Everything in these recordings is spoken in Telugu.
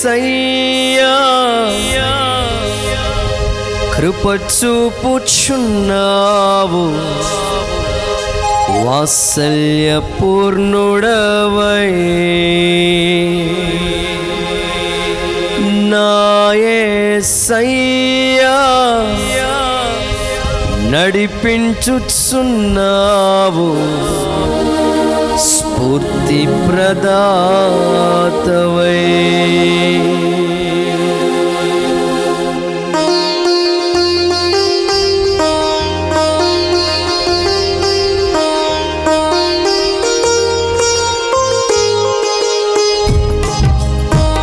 యేసయ్యా కృప చూపుచున్నావు, వాత్సల్య పూర్ణుడవై నా యేసయ్యా నడిపించుచున్నావు, స్ఫూర్తి ప్రదాతవై.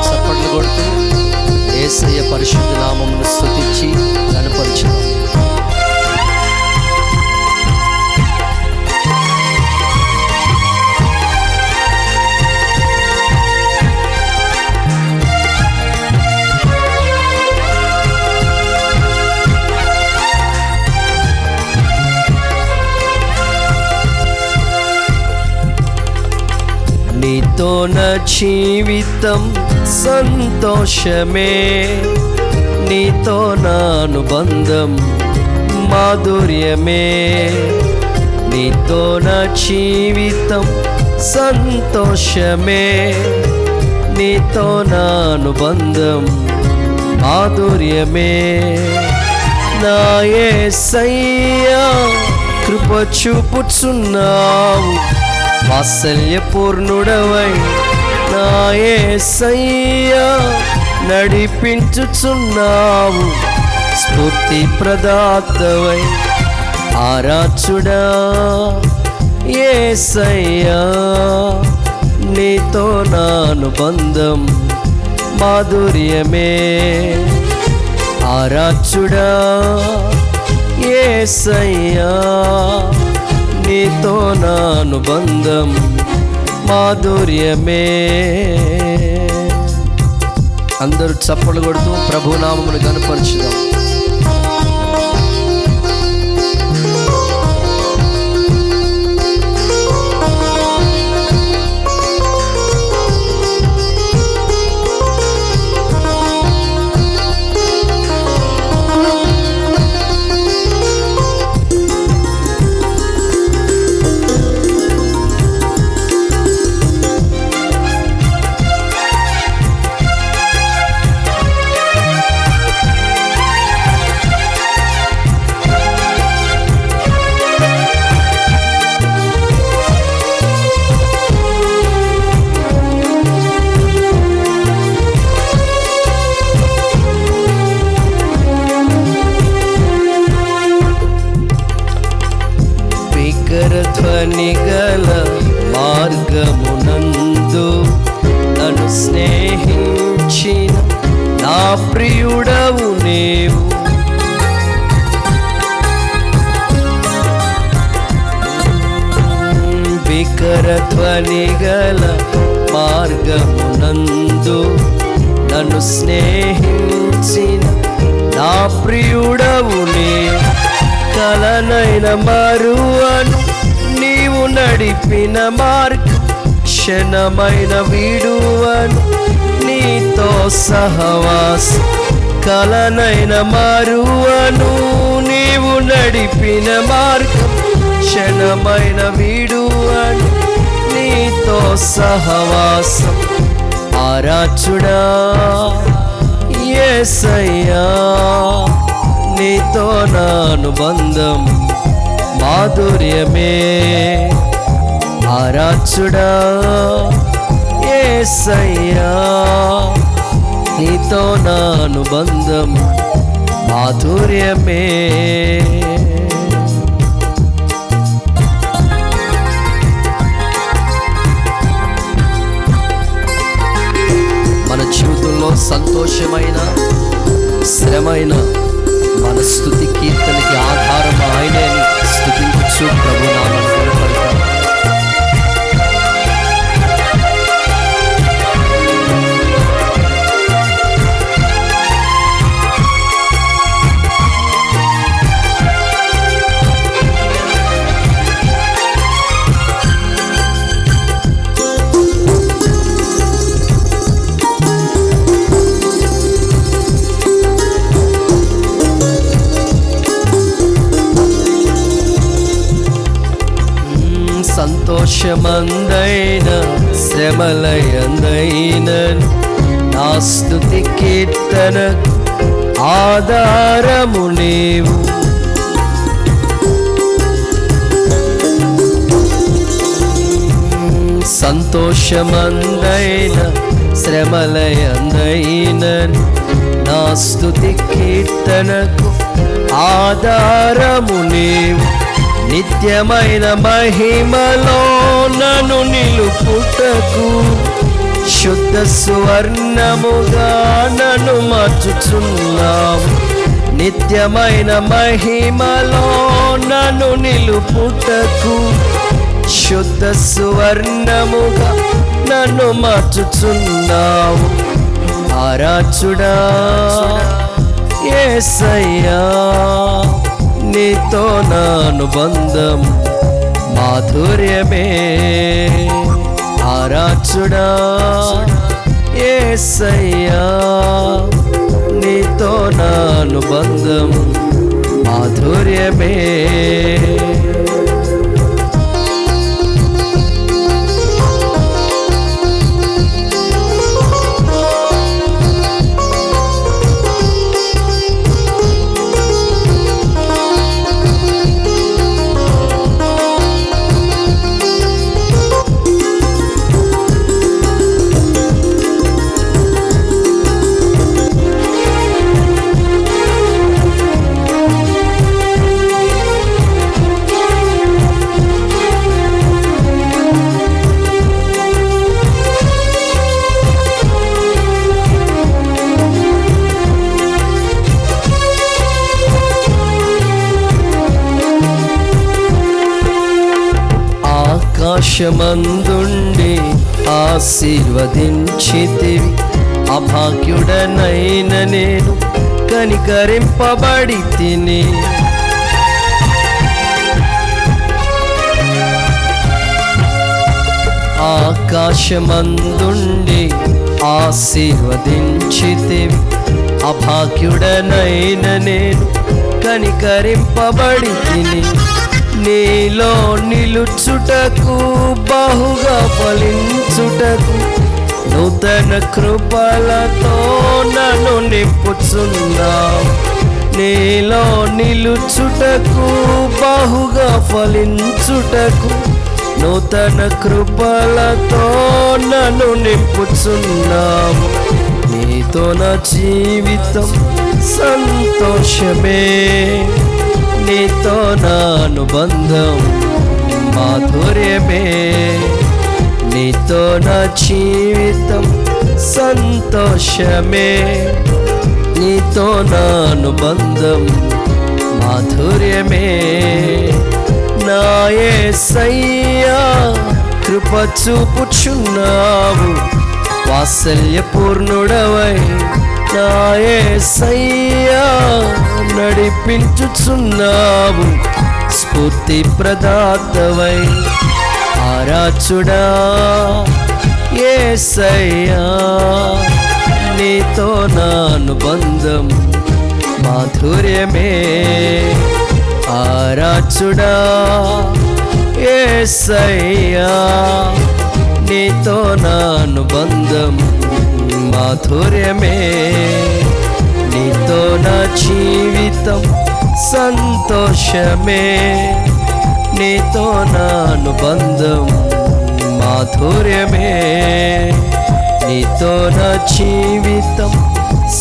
చప్పట్లు కొడుతూ యేసయ్య పరిశుద్ధ నామమును స్తుతించి ఘనపరచుదాం. నీతో నా జీవితం సంతోషమే, నీతో నా అనుబంధం మాధుర్యమే. నీతో నా జీవితం సంతోషమే, నీతో నా అనుబంధం మాధుర్యమే. నా యేసయ్యా కృప చూపుచున్నావు, వాత్సల్య పూర్ణుడవై నా యేసయ్యా నడిపించుచున్నావు, స్ఫూర్తి ప్రదాతవై. ఆరాచుడా యేసయ్యా నీతో నా అనుబంధం మాధుర్యమే. ఆరాచుడా యేసయ్యా నీతో నా అనుబంధం మాధుర్యమే. అందరూ చప్పట్లు కొడుతూ ప్రభునామమును కనపరచుదాం. ధ్వని గల మార్గమునందు నన్ను స్నేహించిన నా ప్రియుడవు నీవు. వికర ధ్వని గల మార్గమునందు నన్ను స్నేహించిన నా ప్రియుడవు నీవు. కలనైన మరువను నీవు నడిపిన మార్గం, క్షణమైన విడువను నీతో సహవాసం. కలనైన మరువను నీవు నడిపిన మార్గం, క్షణమైన విడువను నీతో సహవాసం. ఆరాచుడా యేసయ్యా నీతో నా అనుబంధం మాధుర్యమే. ఆరాచుడా యేసయ్యా నీతో నా అనుబంధం మాధుర్యమే. మన జీవితంలో సంతోషమైన శ్రమైన మన స్తుతి కీర్తనకి ఆధారం ఆయనే అని స్తుతించు ప్రభునామమును కనపరచుదాం. సంతోషమందైన శ్రమలయందైన నా స్తుతి కీర్తన ఆధారము నీవు. సంతోషమందైన శ్రమలయందైన నా స్తుతి కీర్తనకు ఆధారము నీవు. నిత్యమైన మహిమలో నన్ను నిలుపుటకు శుద్ధ సువర్ణముగా నన్ను మార్చుచున్నావు. నిత్యమైన మహిమలో నన్ను నిలుపుటకు శుద్ధ సువర్ణముగా నన్ను మార్చుచున్నావు. ఆరాచుడా యేసయ్యా, నీతో నా అనుబంధం మాధుర్యమే. ఆరాచుడా యేసయ్యా, నీతో నా అనుబంధం మాధుర్యమే. ఆకాశమందుండి ఆశీర్వదించితివి, అభాగ్యుడనైన నేను కనికరింపబడి తిని. ఆకాశమందుండి ఆశీర్వదించితివి, అభాగ్యుడనైన నేను కనికరింపబడి తిని. నీలో నిలుచుటకు బహుగా ఫలించుటకు నూతన కృపలతో నన్ను నింపుచున్నావు. నీలో నిలుచుటకు బహుగా ఫలించుటకు నూతన కృపలతో నన్ను నింపుచున్నావు. నీతో నా జీవితం సంతోషమే, నీతో నా అనుబంధం మాధుర్యమే. నీతో నా జీవితం సంతోషమే, నీతో నా అనుబంధం మాధుర్యమే. నా యేసయ్యా, కృప చూపుచున్నావు, వాత్సల్యపూర్ణుడవై నా యేసయ్యా నడిపించుచున్నావు, స్ఫూర్తి ప్రదాతవై. ఆరాచుడా యేసయ్యా, నీతో నా అనుబంధం మాధుర్యమే. ఆరాచుడా యేసయ్యా, నీతో నా అనుబంధం మాధుర్యమే. నీతో నా జీవితం సంతోషమే, నీతో నా అనుబంధం మాధుర్యమే. నీతో నా జీవితం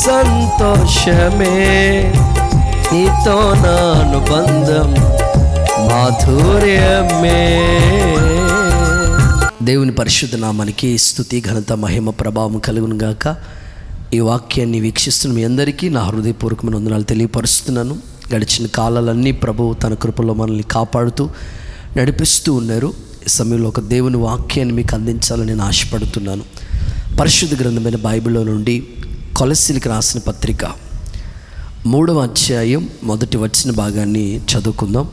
సంతోషమే, నీతో నా అనుబంధం మాధుర్యమే. దేవుని పరిశుద్ధ నామానికి స్తుతి ఘనత మహిమ ప్రభావం కలుగును గాక. ఈ వాక్యాన్ని వీక్షిస్తున్న మీ అందరికీ నా హృదయపూర్వకమైన వందనాలు తెలియపరుస్తున్నాను. గడిచిన కాలాలన్నీ ప్రభువు తన కృపలో మనల్ని కాపాడుతూ నడిపిస్తూ ఉన్నారు. ఈ సమయంలో ఒక దేవుని వాక్యాన్ని మీకు అందించాలని నేను ఆశపడుతున్నాను. పరిశుద్ధ గ్రంథమైన బైబిల్లో నుండి కొలస్సీలకు రాసిన పత్రిక 3వ అధ్యాయం 1వ వచన భాగాన్ని చదువుకుందాం.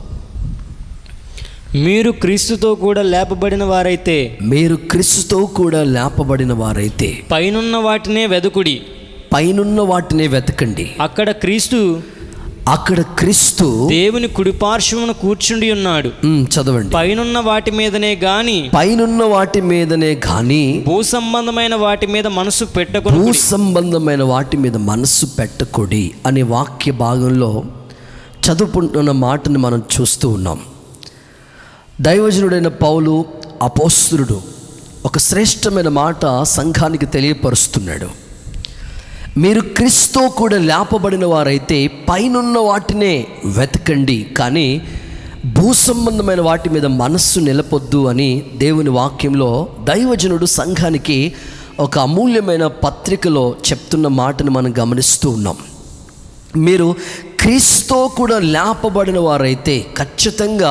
మీరు క్రీస్తుతో కూడా లేపబడిన వారైతే, మీరు క్రీస్తుతో కూడా లేపబడిన వారైతే పైనున్న వాటినే వెదుకుడి, పైనున్న వాటినే వెతకండి. అక్కడ క్రీస్తు అక్కడ క్రీస్తు దేవుని కుడిపార్శ్వమున కూర్చుండి ఉన్నాడు. చదవండి. పైనున్న వాటి మీదనే గాని పైనున్న వాటి మీదనే గాని భూ సంబంధమైన వాటి మీద మనసు పెట్టకుడి. భూ సంబంధమైన వాటి మీద మనస్సు పెట్టకుడి అనే వాక్య భాగంలో చదువుకుంటున్న మాటను మనం చూస్తూ ఉన్నాం. దైవజనుడైన పౌలు అపోస్తలుడు ఒక శ్రేష్టమైన మాట సంఘానికి తెలియపరుస్తున్నాడు. మీరు క్రీస్తు కూడా లేపబడిన వారైతే పైనున్న వాటినే వెతకండి, కానీ భూ సంబంధమైన వాటి మీద మనస్సు నిలపొద్దు అని దేవుని వాక్యంలో దైవజనుడు సంఘానికి ఒక అమూల్యమైన పత్రికలో చెప్తున్న మాటను మనం గమనిస్తూ ఉన్నాం. మీరు క్రీస్తు కూడా లేపబడిన వారైతే ఖచ్చితంగా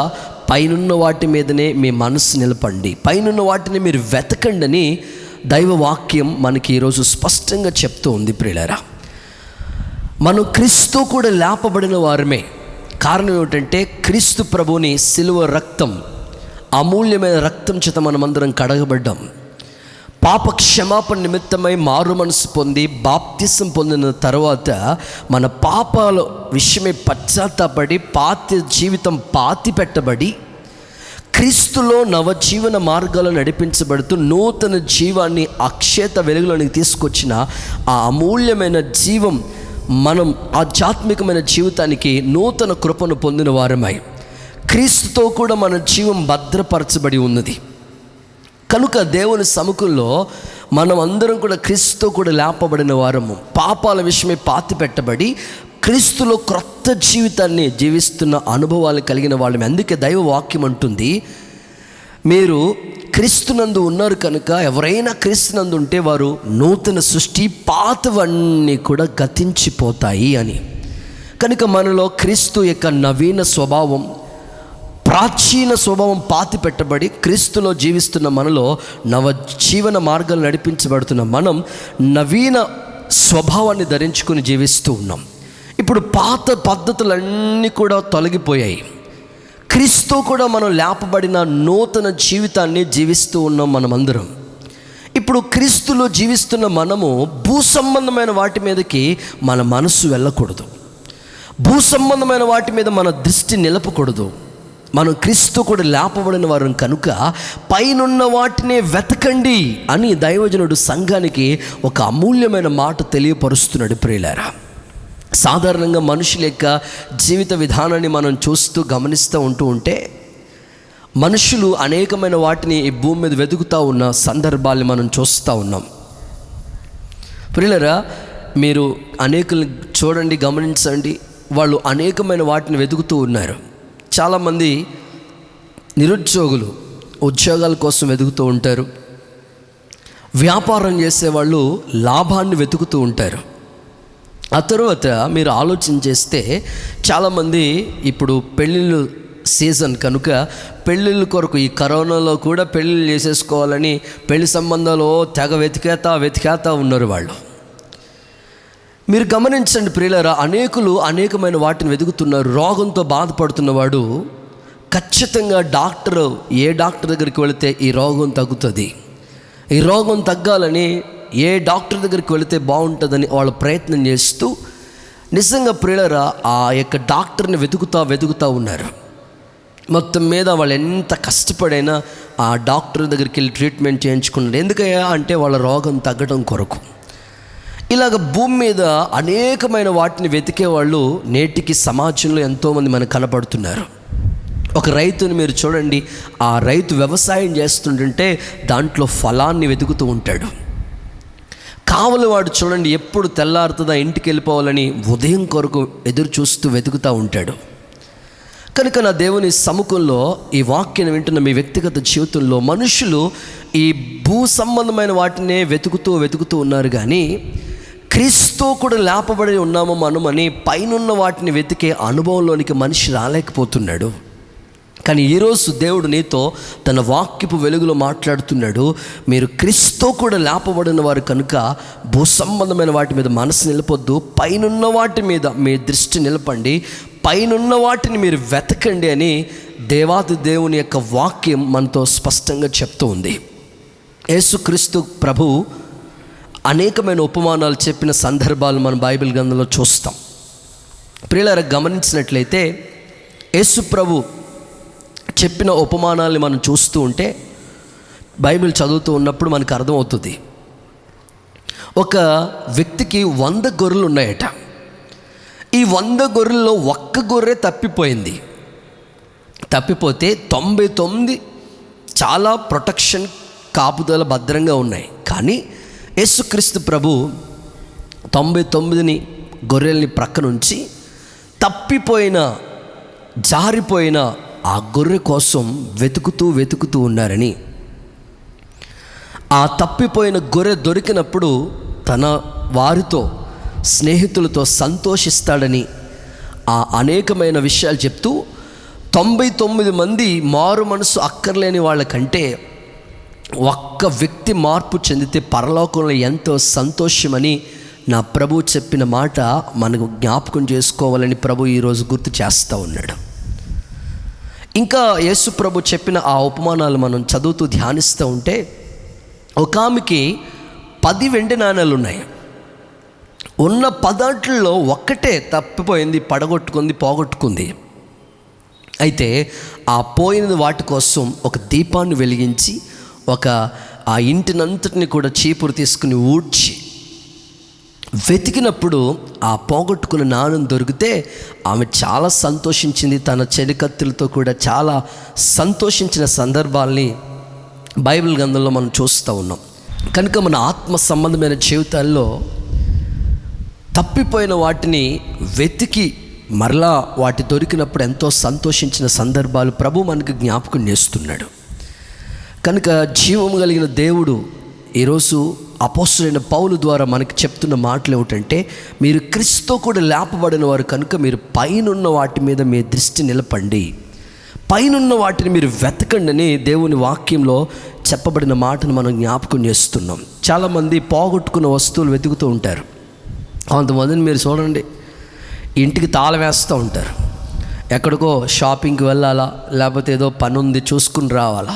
పైనున్న వాటి మీదనే మీ మనసు నిలపండి, పైనున్న వాటిని మీరు వెతకండి అని దైవ వాక్యం మనకి ఈరోజు స్పష్టంగా చెప్తూ ఉంది. ప్రియులారా, మనం క్రీస్తు కూడా లేపబడిన వారమే. కారణం ఏమిటంటే క్రీస్తు ప్రభుని సిలువ రక్తం, అమూల్యమైన రక్తం చేత మనమందరం కడగబడ్డాం. పాప క్షమాపణ నిమిత్తమై మారు మనసు పొంది బాప్తిసం పొందిన తర్వాత మన పాపాల విషయమై పశ్చాత్తాపడి పాత జీవితం పాతి పెట్టబడి క్రీస్తులో నవజీవన మార్గాలు నడిపించబడుతూ నూతన జీవాన్ని అక్షేత వెలుగులోనికి తీసుకొచ్చిన ఆ అమూల్యమైన జీవం, మనం ఆధ్యాత్మికమైన జీవితానికి నూతన కృపను పొందిన వారమై క్రీస్తుతో కూడా మన జీవం భద్రపరచబడి ఉన్నది. కనుక దేవుని సముఖంలో మనం అందరం కూడా క్రీస్తుతో కూడా లేపబడిన వారము, పాపాల విషయమై పాతి పెట్టబడి క్రీస్తులో క్రొత్త జీవితాన్ని జీవిస్తున్న అనుభవాలు కలిగిన వాళ్ళం. అందుకే దైవ వాక్యం అంటుంది, మీరు క్రీస్తునందు ఉన్నారు కనుక ఎవరైనా క్రీస్తునందు ఉంటే వారు నూతన సృష్టి, పాతవన్నీ కూడా గతించిపోతాయి అని. కనుక మనలో క్రీస్తు యొక్క నవీన స్వభావం, ప్రాచీన స్వభావం పాతి పెట్టబడి క్రీస్తులో జీవిస్తున్న మనలో నవజీవన మార్గాలు నడిపించబడుతున్న మనం నవీన స్వభావాన్ని ధరించుకుని జీవిస్తూ ఉన్నాం. ఇప్పుడు పాత పద్ధతులన్నీ కూడా తొలగిపోయాయి. క్రీస్తు కూడా మనం లేపబడిన నూతన జీవితాన్ని జీవిస్తూ ఉన్నాం మనమందరం. ఇప్పుడు క్రీస్తులో జీవిస్తున్న మనము భూ సంబంధమైన వాటి మీదకి మన మనసు వెళ్ళకూడదు, భూ సంబంధమైన వాటి మీద మన దృష్టి నిలపకూడదు. మనం క్రీస్తు కూడా లేపబడిన వారు కనుక పైనున్న వాటినే వెతకండి అని దైవజనుడు సంఘానికి ఒక అమూల్యమైన మాట తెలియపరుస్తున్నాడు. ప్రియులారా, సాధారణంగా మనుషుల యొక్క జీవిత విధానాన్ని మనం చూస్తూ గమనిస్తూ ఉంటే మనుషులు అనేకమైన వాటిని ఈ భూమి మీద వెతుకుతూ ఉన్న సందర్భాల్ని మనం చూస్తూ ఉన్నాం. ప్రియులారా, మీరు అనేకులు చూడండి, గమనించండి, వాళ్ళు అనేకమైన వాటిని వెతుకుతూ ఉన్నారు. చాలామంది నిరుద్యోగులు ఉద్యోగాల కోసం వెతుకుతూ ఉంటారు. వ్యాపారం చేసేవాళ్ళు లాభాన్ని వెతుకుతూ ఉంటారు. ఆ తర్వాత మీరు ఆలోచన చేస్తే చాలామంది ఇప్పుడు పెళ్ళిళ్ళు సీజన్ కనుక పెళ్ళిళ్ళ కొరకు ఈ కరోనాలో కూడా పెళ్ళిళ్ళు చేసేసుకోవాలని పెళ్లి సంబంధాలు తెగ వెతికేతా ఉన్నారు వాళ్ళు. మీరు గమనించండి ప్రియులారా, అనేకమైన వాటిని వెతుకుతున్నారు. రోగంతో బాధపడుతున్నవాడు ఖచ్చితంగా ఏ డాక్టర్ దగ్గరికి వెళితే ఈ రోగం తగ్గుతుంది, ఈ రోగం తగ్గాలని ఏ డాక్టర్ దగ్గరికి వెళితే బాగుంటుందని వాళ్ళు ప్రయత్నం చేస్తూ నిజంగా ప్రియులారా ఆ యొక్క డాక్టర్ని వెతుకుతా ఉన్నారు. మొత్తం మీద వాళ్ళు ఎంత కష్టపడైనా ఆ డాక్టర్ దగ్గరికి వెళ్ళి ట్రీట్మెంట్ చేయించుకున్నారు. ఎందుకయ్యా అంటే వాళ్ళ రోగం తగ్గడం కొరకు. ఇలాగ భూమి మీద అనేకమైన వాటిని వెతికే వాళ్ళు నేటికి సమాజంలో ఎంతోమంది మనకు కనపడుతున్నారు. ఒక రైతుని మీరు చూడండి, ఆ రైతు వ్యవసాయం చేస్తుంటే దాంట్లో ఫలాన్ని వెతుకుతూ ఉంటాడు. కావలి వాడు చూడండి, ఎప్పుడు తెల్లారుతుందా ఇంటికి వెళ్ళిపోవాలని ఉదయం కొరకు ఎదురు చూస్తూ వెతుకుతూ ఉంటాడు. కనుక నా దేవుని సముఖంలో ఈ వాక్యాన్ని వింటున్న మీ వ్యక్తిగత జీవితంలో మనుషులు ఈ భూ సంబంధమైన వాటినే వెతుకుతూ ఉన్నారు, కానీ క్రీస్తు కూడా లేపబడి ఉన్నాము మనమని పైనున్న వాటిని వెతికే అనుభవంలోనికి మనిషి రాలేకపోతున్నాడు. కానీ ఈరోజు దేవుడు నీతో తన వాక్యపు వెలుగులో మాట్లాడుతున్నాడు. మీరు క్రీస్తు కూడా లేపబడిన వారు కనుక భూ సంబంధమైన వాటి మీద మనసు నిలపొద్దు, పైనున్న వాటి మీద మీ దృష్టి నిలపండి, పైనున్న వాటిని మీరు వెతకండి అని దేవాది దేవుని యొక్క వాక్యం మనతో స్పష్టంగా చెప్తూ ఉంది. యేసుక్రీస్తు ప్రభు అనేకమైన ఉపమానాలు చెప్పిన సందర్భాలు మనం బైబిల్ గ్రంథంలో చూస్తాం. ప్రియులారా, గమనించినట్లయితే యేసు ప్రభు చెప్పిన ఉపమానాల్ని మనం చూస్తూ ఉంటే, బైబిల్ చదువుతూ ఉన్నప్పుడు మనకు అర్థమవుతుంది. ఒక వ్యక్తికి 100 గొర్రెలు ఉన్నాయట. ఈ 100 గొర్రెల్లో ఒక్క గొర్రె తప్పిపోయింది. తప్పిపోతే 99 చాలా ప్రొటెక్షన్, కాపుదల భద్రంగా ఉన్నాయి. కానీ యేసుక్రీస్తు ప్రభు 99 గొర్రెల్ని ప్రక్కనుంచి తప్పిపోయిన, జారిపోయిన ఆ గొర్రె కోసం వెతుకుతూ ఉన్నారని, ఆ తప్పిపోయిన గొర్రె దొరికినప్పుడు తన వారితో, స్నేహితులతో సంతోషిస్తాడని ఆ అనేకమైన విషయాలు చెప్తూ 99 మంది మారు మనసు అక్కర్లేని వాళ్ళకంటే ఒక్క వ్యక్తి మార్పు చెందితే పరలోకంలో ఎంతో సంతోషమని నా ప్రభు చెప్పిన మాట మనకు జ్ఞాపకం చేసుకోవాలని ప్రభు ఈరోజు గుర్తు చేస్తూ ఉన్నాడు. ఇంకా యేసు ప్రభు చెప్పిన ఆ ఉపమానాలు మనం చదువుతూ ధ్యానిస్తూ ఉంటే, ఒక ఆమెకి 10 వెండి నాణాలు ఉన్నాయి. ఉన్న 10 ఒక్కటే తప్పిపోయింది, పోగొట్టుకుంది. అయితే ఆ పోయిన వాటి కోసం ఒక దీపాన్ని వెలిగించి ఆ ఇంటినంతటిని కూడా చీపురు తీసుకుని ఊడ్చి వెతికినప్పుడు ఆ పోగొట్టుకున్న నాణం దొరికితే ఆమె చాలా సంతోషించింది. తన చెలికత్తులతో కూడా చాలా సంతోషించిన సందర్భాల్ని బైబిల్ గ్రంథంలో మనం చూస్తూ ఉన్నాం. కనుక మన ఆత్మ సంబంధమైన జీవితాల్లో తప్పిపోయిన వాటిని వెతికి మరలా వాటి దొరికినప్పుడు ఎంతో సంతోషించిన సందర్భాలు ప్రభు మనకు జ్ఞాపకం చేస్తున్నాడు. కనుక జీవము కలిగిన దేవుడు ఈరోజు అపోస్తలుడైన పౌలు ద్వారా మనకి చెప్తున్న మాటలు ఏమిటంటే, మీరు క్రీస్తుతో కూడా లేపబడిన వారు కనుక మీరు పైనున్న వాటి మీద మీ దృష్టి నిలపండి, పైనున్న వాటిని మీరు వెతకండి అని దేవుని వాక్యంలో చెప్పబడిన మాటను మనం జ్ఞాపకం చేస్తున్నాం. చాలామంది పోగొట్టుకున్న వస్తువులు వెతుకుతూ ఉంటారు. కొంతమందిని మీరు చూడండి, ఇంటికి తాళం వేస్తూ ఉంటారు. ఎక్కడికో షాపింగ్కి వెళ్ళాలా, లేకపోతే ఏదో పని ఉంది చూసుకుని రావాలా,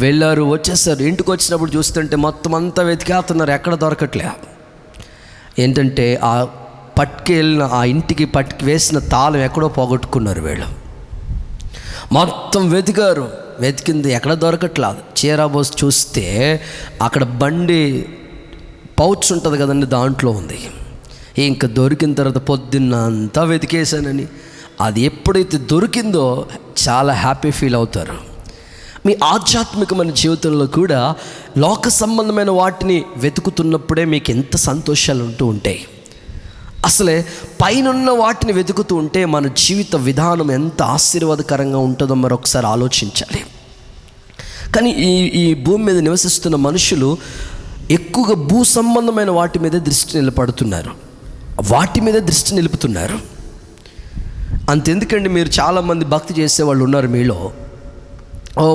వెళ్ళారు, వచ్చేసారు. ఇంటికి వచ్చినప్పుడు చూస్తుంటే మొత్తం అంతా వెతికేస్తున్నారు, ఎక్కడ దొరకట్లే. ఏంటంటే ఆ పట్టుకెళ్ళిన, ఆ ఇంటికి వేసిన తాళం ఎక్కడో పోగొట్టుకున్నారు వీళ్ళు. మొత్తం వెతికింది ఎక్కడ దొరకట్లేదు. చీరాబోసి చూస్తే అక్కడ బండి పౌచ్ ఉంటుంది కదండి, దాంట్లో ఉంది. ఇంకా దొరికిన తర్వాత పొద్దున్న అంతా వెతికేశానని, అది ఎప్పుడైతే దొరికిందో చాలా హ్యాపీ ఫీల్ అవుతారు. మీ ఆధ్యాత్మికమైన జీవితంలో కూడా లోక సంబంధమైన వాటిని వెతుకుతున్నప్పుడే మీకు ఎంత సంతోషాలు ఉంటూ ఉంటాయి. అసలే పైనున్న వాటిని వెతుకుతూ ఉంటే మన జీవిత విధానం ఎంత ఆశీర్వాదకరంగా ఉంటుందో మరొకసారి ఆలోచించాలి. కానీ ఈ భూమి మీద నివసిస్తున్న మనుషులు ఎక్కువగా భూ సంబంధమైన వాటి మీద వాటి మీద దృష్టి నిలుపుతున్నారు. అంతెందుకండి, మీరు చాలామంది భక్తి చేసేవాళ్ళు ఉన్నారు మీలో.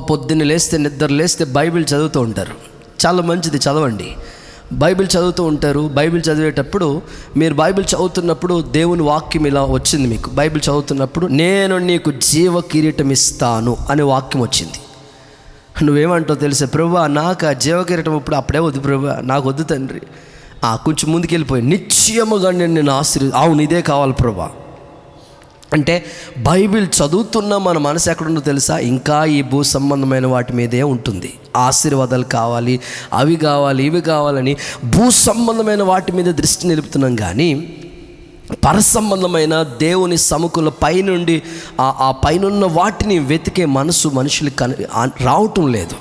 పొద్దున్న నిద్ర లేస్తే బైబిల్ చదువుతూ ఉంటారు. చాలా మంచిది, చదవండి. బైబిల్ చదువుతూ ఉంటారు. బైబిల్ చదివేటప్పుడు మీరు బైబిల్ చదువుతున్నప్పుడు దేవుని వాక్యం ఇలా వచ్చింది మీకు. బైబిల్ చదువుతున్నప్పుడు నేను నీకు జీవ కిరీటం ఇస్తాను అనే వాక్యం వచ్చింది. నువ్వేమంటావు తెలుసా? ప్రభువా, నాకు ఆ జీవ కిరీటం అప్పుడే వద్దు ప్రభువా, నాకు వద్దు తండ్రి. కొంచెం ముందుకెళ్ళిపోయి నిశ్చయముగా నేను అవును ఇదే కావాలి ప్రభువా అంటే, బైబిల్ చదువుతున్న మన మనసు ఎక్కడుందో తెలుసా? ఇంకా ఈ భూ సంబంధమైన వాటి మీదే ఉంటుంది. ఆశీర్వాదాలు కావాలి, అవి కావాలి, ఇవి కావాలని భూ సంబంధమైన వాటి మీద దృష్టి నిలుపుతున్నాం. కానీ పరసంబంధమైన దేవుని సముఖంలో పైనుండి ఆ పైనున్న వాటిని వెతికే మనసు మనుషులకు రావటం లేదు.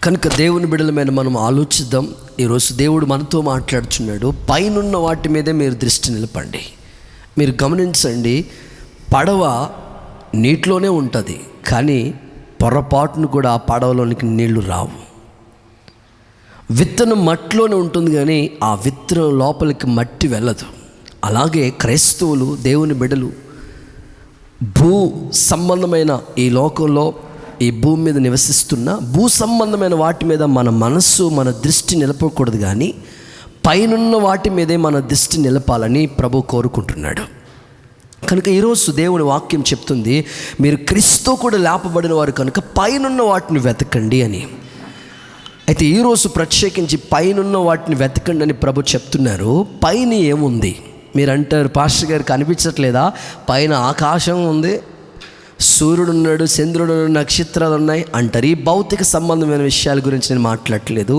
కనుక దేవుని బిడ్డలమైన మనం ఆలోచిద్దాం. ఈరోజు దేవుడు మనతో మాట్లాడుచున్నాడు. పైనున్న వాటి మీదే మీరు దృష్టి నిలపండి. మీరు గమనించండి, పడవ నీటిలోనే ఉంటుంది, కానీ పొరపాటును కూడా ఆ పడవలోనికి నీళ్లు రావు. విత్తనం మట్టిలోనే ఉంటుంది, కానీ ఆ విత్తనం లోపలికి మట్టి వెళ్ళదు. అలాగే క్రైస్తవులు, దేవుని బిడ్డలు భూ సంబంధమైన ఈ లోకంలో, ఈ భూమి మీద నివసిస్తున్న భూ సంబంధమైన వాటి మీద మన మనస్సు, మన దృష్టి నిలపకూడదు, కానీ పైనున్న వాటి మీదే మన దృష్టి నిలపాలని ప్రభు కోరుకుంటున్నాడు. కనుక ఈరోజు దేవుని వాక్యం చెప్తుంది, మీరు క్రీస్తుతో కూడా లేపబడిన వారు కనుక పైనున్న వాటిని వెతకండి అని. అయితే ఈరోజు ప్రత్యేకించి పైనున్న వాటిని వెతకండి అని ప్రభు చెప్తున్నారు. పైన ఏముంది? మీరు అంటారు, పాస్టర్ గారు కనిపించట్లేదా? పైన ఆకాశం ఉంది, సూర్యుడు ఉన్నాడు, చంద్రుడు, నక్షత్రాలు ఉన్నాయి అంటారు. ఈ భౌతిక సంబంధమైన విషయాల గురించి నేను మాట్లాడట్లేదు,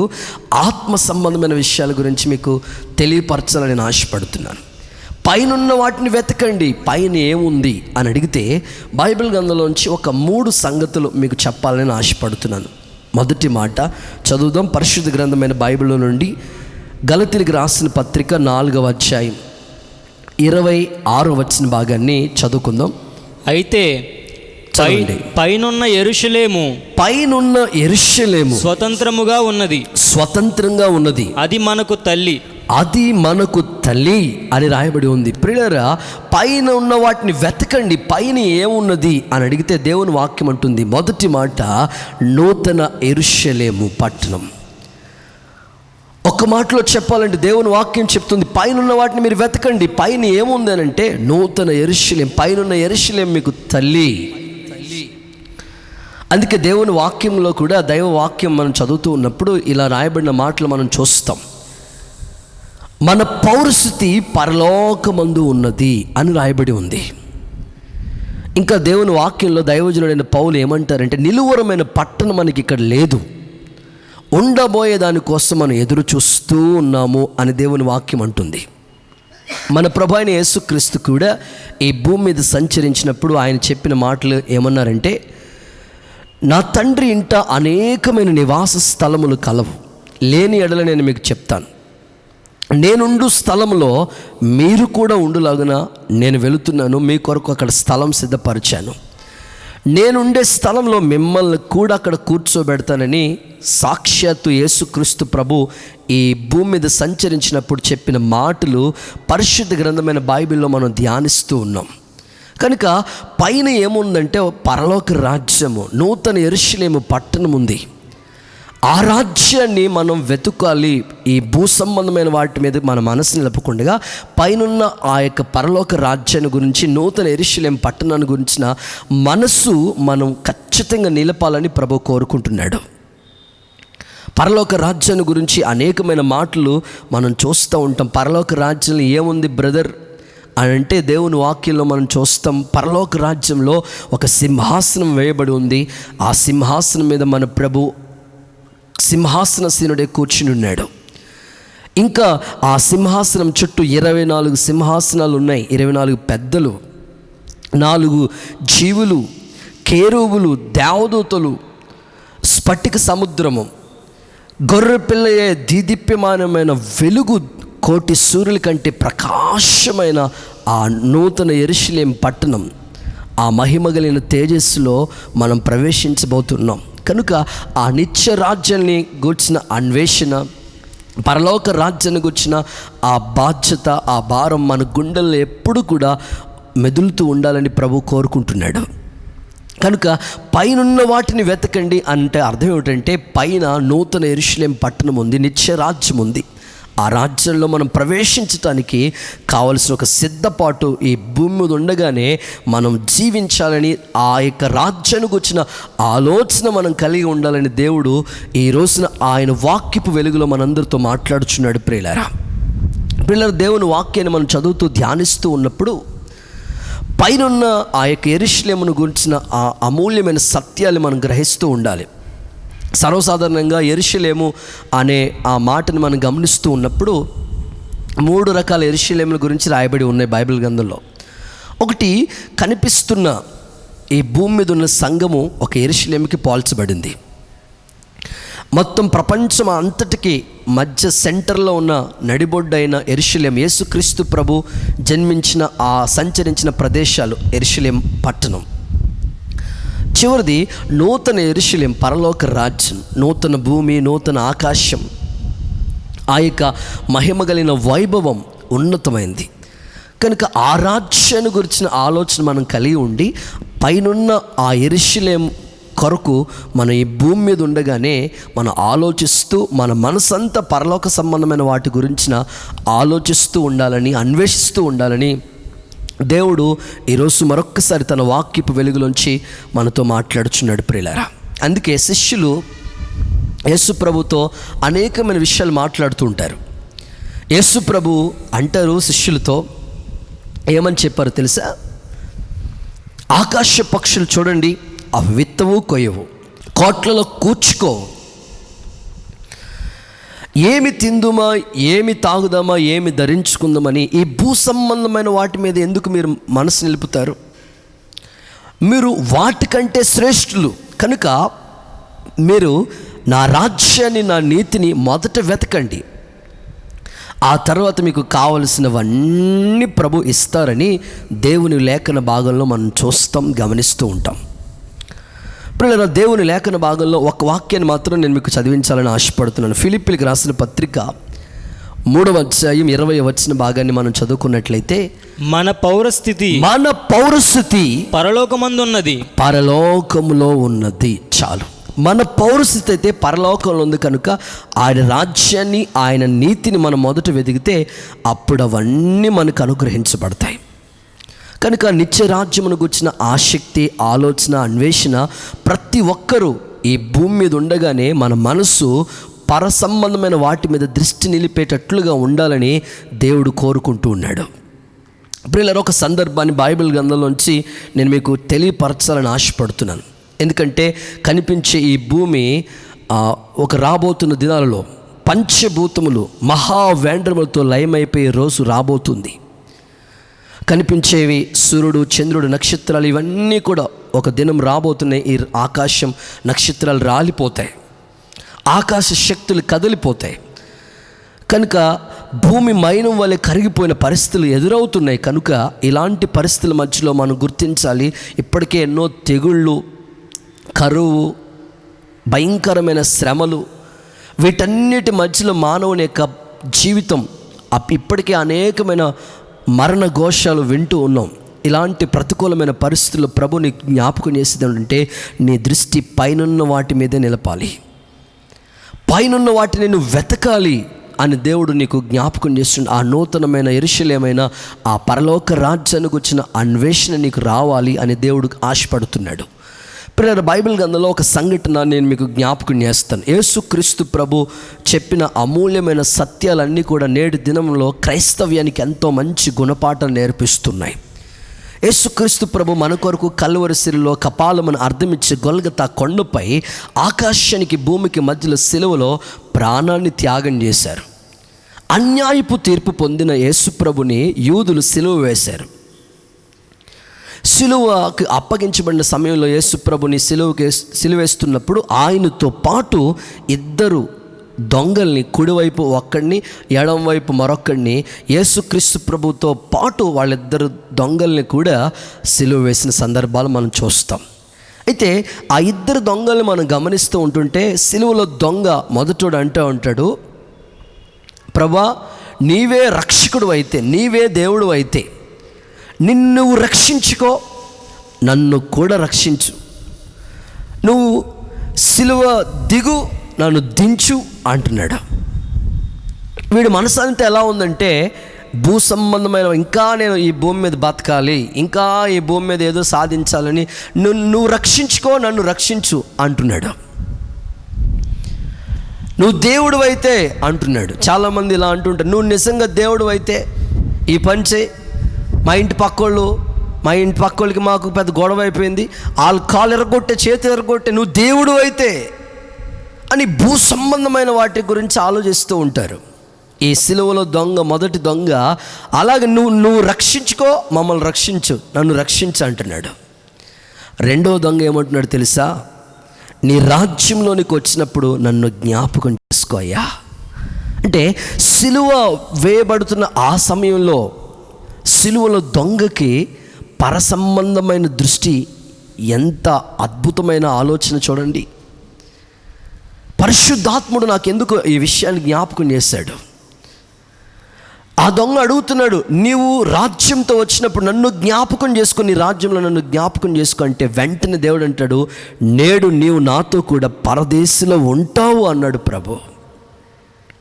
ఆత్మ సంబంధమైన విషయాల గురించి మీకు తెలియపరచాలని నేను ఆశపడుతున్నాను. పైనున్న వాటిని వెతకండి, పైన ఏముంది అని అడిగితే బైబిల్ గ్రంథంలోంచి ఒక 3 సంగతులు మీకు చెప్పాలని నేను ఆశపడుతున్నాను. మొదటి మాట చదువుదాం. పరిశుద్ధ గ్రంథమైన బైబిల్లో నుండి గలతీయులకు రాసిన పత్రిక 4వ అధ్యాయం 26వ వచన భాగాన్ని చదువుకుందాం. అయితే పైనున్న యెరూషలేము స్వతంత్రంగా ఉన్నది, అది మనకు తల్లి అని రాయబడి ఉంది. ప్రియులారా, పైన ఉన్న వాటిని వెతకండి, పైన ఏమున్నది అని అడిగితే దేవుని వాక్యం అంటుంది, మొదటి మాట నూతన యెరూషలేము పట్టణం. ఒక మాటలో చెప్పాలంటే దేవుని వాక్యం చెప్తుంది, పైన ఉన్న వాటిని మీరు వెతకండి, పైన ఏముంది అని అంటే నూతన యెరూషలేం, పైన యెరూషలేం మీకు తల్లి. అందుకే దేవుని వాక్యంలో కూడా, దైవ వాక్యం మనం చదువుతూ ఉన్నప్పుడు ఇలా రాయబడిన మాటలు మనం చూస్తాం. మన పౌరస్థితి పరలోకమందు ఉన్నది అని రాయబడి ఉంది. ఇంకా దేవుని వాక్యంలో దైవజనుడైన పౌలు ఏమంటారంటే, నిలువరమైన పట్టణం మనకి ఇక్కడ లేదు, ఉండబోయే దానికోసం మనం ఎదురు చూస్తూ ఉన్నాము అని దేవుని వాక్యం అంటుంది. మన ప్రభు అయిన యేసుక్రీస్తు కూడా ఈ భూమి మీద సంచరించినప్పుడు ఆయన చెప్పిన మాటలు ఏమన్నారంటే, నా తండ్రి ఇంట అనేకమైన నివాస స్థలములు కలవు, లేని ఎడల నేను మీకు చెప్తాను, నేనుండు స్థలంలో మీరు కూడా ఉండులాగున నేను వెళుతున్నాను, మీ కొరకు అక్కడ స్థలం సిద్ధపరిచాను, నేనుండే స్థలంలో మిమ్మల్ని కూడా అక్కడ కూర్చోబెడతానని సాక్షాత్తు యేసుక్రీస్తు ప్రభు ఈ భూమి మీద సంచరించినప్పుడు చెప్పిన మాటలు పరిశుద్ధ గ్రంథమైన బైబిల్లో మనం ధ్యానిస్తూ ఉన్నాం. కనుక పైన ఏముందంటే పరలోక రాజ్యము, నూతన యెరూషలేము పట్టణం ఉంది. ఆ రాజ్యాన్ని మనం వెతుకాలి. ఈ భూ సంబంధమైన వాటి మీద మన మనసు నిలపకుండా పైనున్న ఆ యొక్క పరలోక రాజ్యాన్ని గురించి, నూతన యెరూషలేం పట్టణాన్ని గురించిన మనసు మనం ఖచ్చితంగా నిలపాలని ప్రభు కోరుకుంటున్నాడు. పరలోక రాజ్యాన్ని గురించి అనేకమైన మాటలు మనం చూస్తూ ఉంటాం. పరలోక రాజ్యంలో ఏముంది బ్రదర్ అని అంటే దేవుని వాక్యంలో మనం చూస్తాం, పరలోక రాజ్యంలో ఒక సింహాసనం వేయబడి ఉంది. ఆ సింహాసనం మీద మన ప్రభు సింహాసనసీనుడే కూర్చుని ఉన్నాడు. ఇంకా ఆ సింహాసనం చుట్టూ 24 సింహాసనాలు ఉన్నాయి, 24 పెద్దలు, 4 జీవులు, కేరూబులు, దేవదూతలు, స్ఫటిక సముద్రము, గొర్రె పిల్లయే దీదీప్యమానమైన వెలుగు, కోటి సూర్యుల కంటే ప్రకాశమైన ఆ నూతన యెరూషలేం పట్టణం, ఆ మహిమ కలిగిన తేజస్సులో మనం ప్రవేశించబోతున్నాం. కనుక ఆ నిత్య రాజ్యాన్ని గూర్చిన అన్వేషణ, పరలోక రాజ్యాన్ని గూర్చిన ఆ బాధ్యత, ఆ భారం మన గుండెల్లో ఎప్పుడు కూడా మెదులుతూ ఉండాలని ప్రభు కోరుకుంటున్నాడు. కనుక పైనున్న వాటిని వెతకండి అంటే అర్థం ఏమిటంటే, పైన నూతన యెరూషలేం పట్టణం ఉంది, నిత్య రాజ్యం ఉంది. ఆ రాజ్యంలో మనం ప్రవేశించటానికి కావలసిన ఒక సిద్ధపాటు ఈ భూమి మీద ఉండగానే మనం జీవించాలని, ఆ యొక్క రాజ్యాన్ని గురించిన ఆలోచన మనం కలిగి ఉండాలని దేవుడు ఈ రోజున ఆయన వాక్యపు వెలుగులో మనందరితో మాట్లాడుచున్నాడు. ప్రియులారా, దేవుని వాక్యాన్ని మనం చదువుతూ ధ్యానిస్తూ ఉన్నప్పుడు పైనున్న ఆ యొక్క యెరూషలేమును గురించిన ఆ అమూల్యమైన సత్యాలు మనం గ్రహిస్తూ ఉండాలి. సర్వసాధారణంగా యెరూషలేము అనే ఆ మాటను మనం గమనిస్తూ ఉన్నప్పుడు 3 రకాల యెరూషలేముల గురించి రాయబడి ఉన్నాయి బైబిల్ గ్రంథంలో. ఒకటి, కనిపిస్తున్న ఈ భూమి మీద ఉన్న సంఘము ఒక యెరూషలేముకి పోల్చబడింది. మొత్తం ప్రపంచం అంతటికి మధ్య సెంటర్లో ఉన్న నడిబొడ్డైన యెరూషలేం, యేసుక్రీస్తు ప్రభు జన్మించిన ఆ సంచరించిన ప్రదేశాలు యెరూషలేం పట్టణం. చివరిది నూతన యెరూషలేం, పరలోక రాజ్యం, నూతన భూమి, నూతన ఆకాశం, ఆ యొక్క మహిమ కలిగిన వైభవం ఉన్నతమైంది. కనుక ఆ రాజ్యాన్ని గురించిన ఆలోచన మనం కలిగి ఉండి పైనున్న ఆ యెరూషలేం కొరకు మనం ఈ భూమి మీద ఉండగానే మనం ఆలోచిస్తూ, మన మనసంతా పరలోక సంబంధమైన వాటి గురించిన ఆలోచిస్తూ ఉండాలని, అన్వేషిస్తూ ఉండాలని దేవుడు ఈరోజు మరొక్కసారి తన వాక్యపు వెలుగులోంచి మనతో మాట్లాడుచున్నాడు. ప్రియులారా, అందుకే శిష్యులు యేసు ప్రభుతో అనేకమైన విషయాలు మాట్లాడుతూ ఉంటారు. యేసు ప్రభు అంటారు శిష్యులతో, ఏమని చెప్పారు తెలుసా? ఆకాశ పక్షులు చూడండి, అవి విత్తవు కొయ్యవు, కోట్లలో కూర్చుకో, ఏమి తిందుమా, ఏమి తాగుదామా, ఏమి ధరించుకుందామని ఈ భూ సంబంధమైన వాటి మీద ఎందుకు మీరు మనసు నిలుపుతారు? మీరు వాటికంటే శ్రేష్ఠులు కనుక మీరు నా రాజ్యాన్ని, నా నీతిని మొదట వెతకండి, ఆ తర్వాత మీకు కావలసినవన్నీ ప్రభు ఇస్తారని దేవుని లేఖన భాగంలో మనం చూస్తాం, గమనిస్తూ ఉంటాం. ఇప్పుడు దేవుని లేఖన భాగంలో ఒక వాక్యాన్ని మాత్రం నేను మీకు చదివించాలని ఆశపడుతున్నాను. ఫిలిప్పీలకు రాసిన పత్రిక 3వ అధ్యాయం 20వ వచన భాగాన్ని మనం చదువుకున్నట్లయితే, మన పౌరస్థితి పరలోకమందున్నది, పరలోకములో ఉన్నది. చాలు, మన పౌరస్థితి అయితే పరలోకంలో ఉంది కనుక ఆయన రాజ్యాన్ని, ఆయన నీతిని మనం మొదట వెతికితే అప్పుడు అవన్నీ మనకు అనుగ్రహించబడతాయి. కనుక నిత్య రాజ్యమును గుర్చిన ఆసక్తి, ఆలోచన, అన్వేషణ ప్రతి ఒక్కరూ ఈ భూమి మీద ఉండగానే మన మనసు పర సంబంధమైన వాటి మీద దృష్టి నిలిపేటట్లుగా ఉండాలని దేవుడు కోరుకుంటూ ఉన్నాడు. ప్రియులారా, ఒక సందర్భాన్ని బైబిల్ గ్రంథంలోంచి నేను మీకు తెలియపరచాలని ఆశపడుతున్నాను. ఎందుకంటే కనిపించే ఈ భూమి ఒక రాబోతున్న దినాలలో పంచభూతములు మహావేంద్రములతో లయమైపోయే రోజు రాబోతుంది. కనిపించేవి సూర్యుడు, చంద్రుడు, నక్షత్రాలు ఇవన్నీ కూడా ఒక దినం రాబోతున్నాయి. ఈ ఆకాశం, నక్షత్రాలు రాలిపోతాయి, ఆకాశ శక్తులు కదిలిపోతాయి. కనుక భూమి మైనం వలె కరిగిపోయిన పరిస్థితులు ఎదురవుతున్నాయి. కనుక ఇలాంటి పరిస్థితుల మధ్యలో మనం గుర్తించాలి, ఇప్పటికే ఎన్నో తెగుళ్ళు, కరువు, భయంకరమైన శ్రమలు, వీటన్నిటి మధ్యలో మానవుని యొక్క జీవితం ఇప్పటికే అనేకమైన మరణ ఘోషాలు వింటూ ఉన్నాం. ఇలాంటి ప్రతికూలమైన పరిస్థితుల్లో ప్రభుని జ్ఞాపకం చేసేది ఏంటంటే, నీ దృష్టి పైనున్న వాటి మీదే నిలపాలి, పైనున్న వాటిని నువ్వు వెతకాలి అని దేవుడు నీకు జ్ఞాపకం చేస్తుండే. ఆ నూతనమైన యెరూషలేమైన ఆ పరలోక రాజ్యానికి వచ్చిన అన్వేషణ నీకు రావాలి అని దేవుడు ఆశపడుతున్నాడు. ప్రియులారా, బైబిల్ గ్రంథంలో ఒక సంఘటన నేను మీకు జ్ఞాపకం చేస్తాను. యేసుక్రీస్తు ప్రభు చెప్పిన అమూల్యమైన సత్యాలన్నీ కూడా నేటి దినంలో క్రైస్తవ్యానికి ఎంతో మంచి గుణపాఠం నేర్పిస్తున్నాయి. యేసుక్రీస్తు ప్రభు మన కొరకు కల్వరి శిలువలో కపాలమును అర్థమిచ్చే గొల్గతా కొండపై ఆకాశానికి భూమికి మధ్యలో సిలువలో ప్రాణాన్ని త్యాగం చేశారు. అన్యాయపు తీర్పు పొందిన యేసు ప్రభుని యూదులు సిలువ వేశారు. సిలువకు అప్పగించబడిన సమయంలో యేసు ప్రభుని సిలువేస్తున్నప్పుడు ఆయనతో పాటు ఇద్దరు దొంగల్ని, కుడివైపు ఒక్కడిని, ఎడంవైపు మరొక్కడిని, యేసుక్రీస్తు ప్రభుతో పాటు వాళ్ళిద్దరు దొంగల్ని కూడా సిలువ వేసిన సందర్భాలు మనం చూస్తాం. అయితే ఆ ఇద్దరు దొంగల్ని మనం గమనిస్తూ ఉంటుంటే సిలువలో దొంగ మొదటోడు అంటూ ఉంటాడు, ప్రభా నీవే రక్షకుడు అయితే, నీవే దేవుడు అయితే నిన్ను రక్షించుకో, నన్ను కూడా రక్షించు, నువ్వు సిలువ దిగు, నన్ను దించు అంటున్నాడు. వీడి మనసు అంతా ఎలా ఉందంటే, భూ సంబంధమైన ఇంకా నేను ఈ భూమి మీద బతకాలి, ఇంకా ఈ భూమి మీద ఏదో సాధించాలని, నువ్వు రక్షించుకో, నన్ను రక్షించు అంటున్నాడు. నువ్వు దేవుడు అయితే అంటున్నాడు. చాలామంది ఇలా అంటుంటారు, నువ్వు నిజంగా దేవుడు అయితే ఈ పని చేయి, మా ఇంటి పక్కోళ్ళకి మాకు పెద్ద గొడవ అయిపోయింది, వాళ్ళు కాలు ఎరగొట్టే, చేతి ఎరగొట్టే, నువ్వు దేవుడు అయితే అని భూ సంబంధమైన వాటి గురించి ఆలోచిస్తూ ఉంటారు. ఈ సిలువలో దొంగ, మొదటి దొంగ అలాగే నువ్వు రక్షించుకో, మమ్మల్ని రక్షించు, నన్ను రక్షించు అంటున్నాడు. రెండో దొంగ ఏమంటున్నాడు తెలుసా? నీ రాజ్యంలోనికి వచ్చినప్పుడు నన్ను జ్ఞాపకం చేసుకో అయ్యా. అంటే సిలువ వేయబడుతున్న ఆ సమయంలో సిలువలో దొంగకి పరసంబంధమైన దృష్టి, ఎంత అద్భుతమైన ఆలోచన చూడండి. పరిశుద్ధాత్ముడు నాకెందుకు ఈ విషయాన్ని జ్ఞాపకం చేశాడు. ఆ దొంగ అడుగుతున్నాడు, నీవు రాజ్యంతో వచ్చినప్పుడు నన్ను జ్ఞాపకం చేసుకో, నీ రాజ్యంలో నన్ను జ్ఞాపకం చేసుకో అంటే వెంటనే దేవుడు అంటాడు, నేడు నీవు నాతో కూడా పరదేశంలో ఉంటావు అన్నాడు ప్రభు.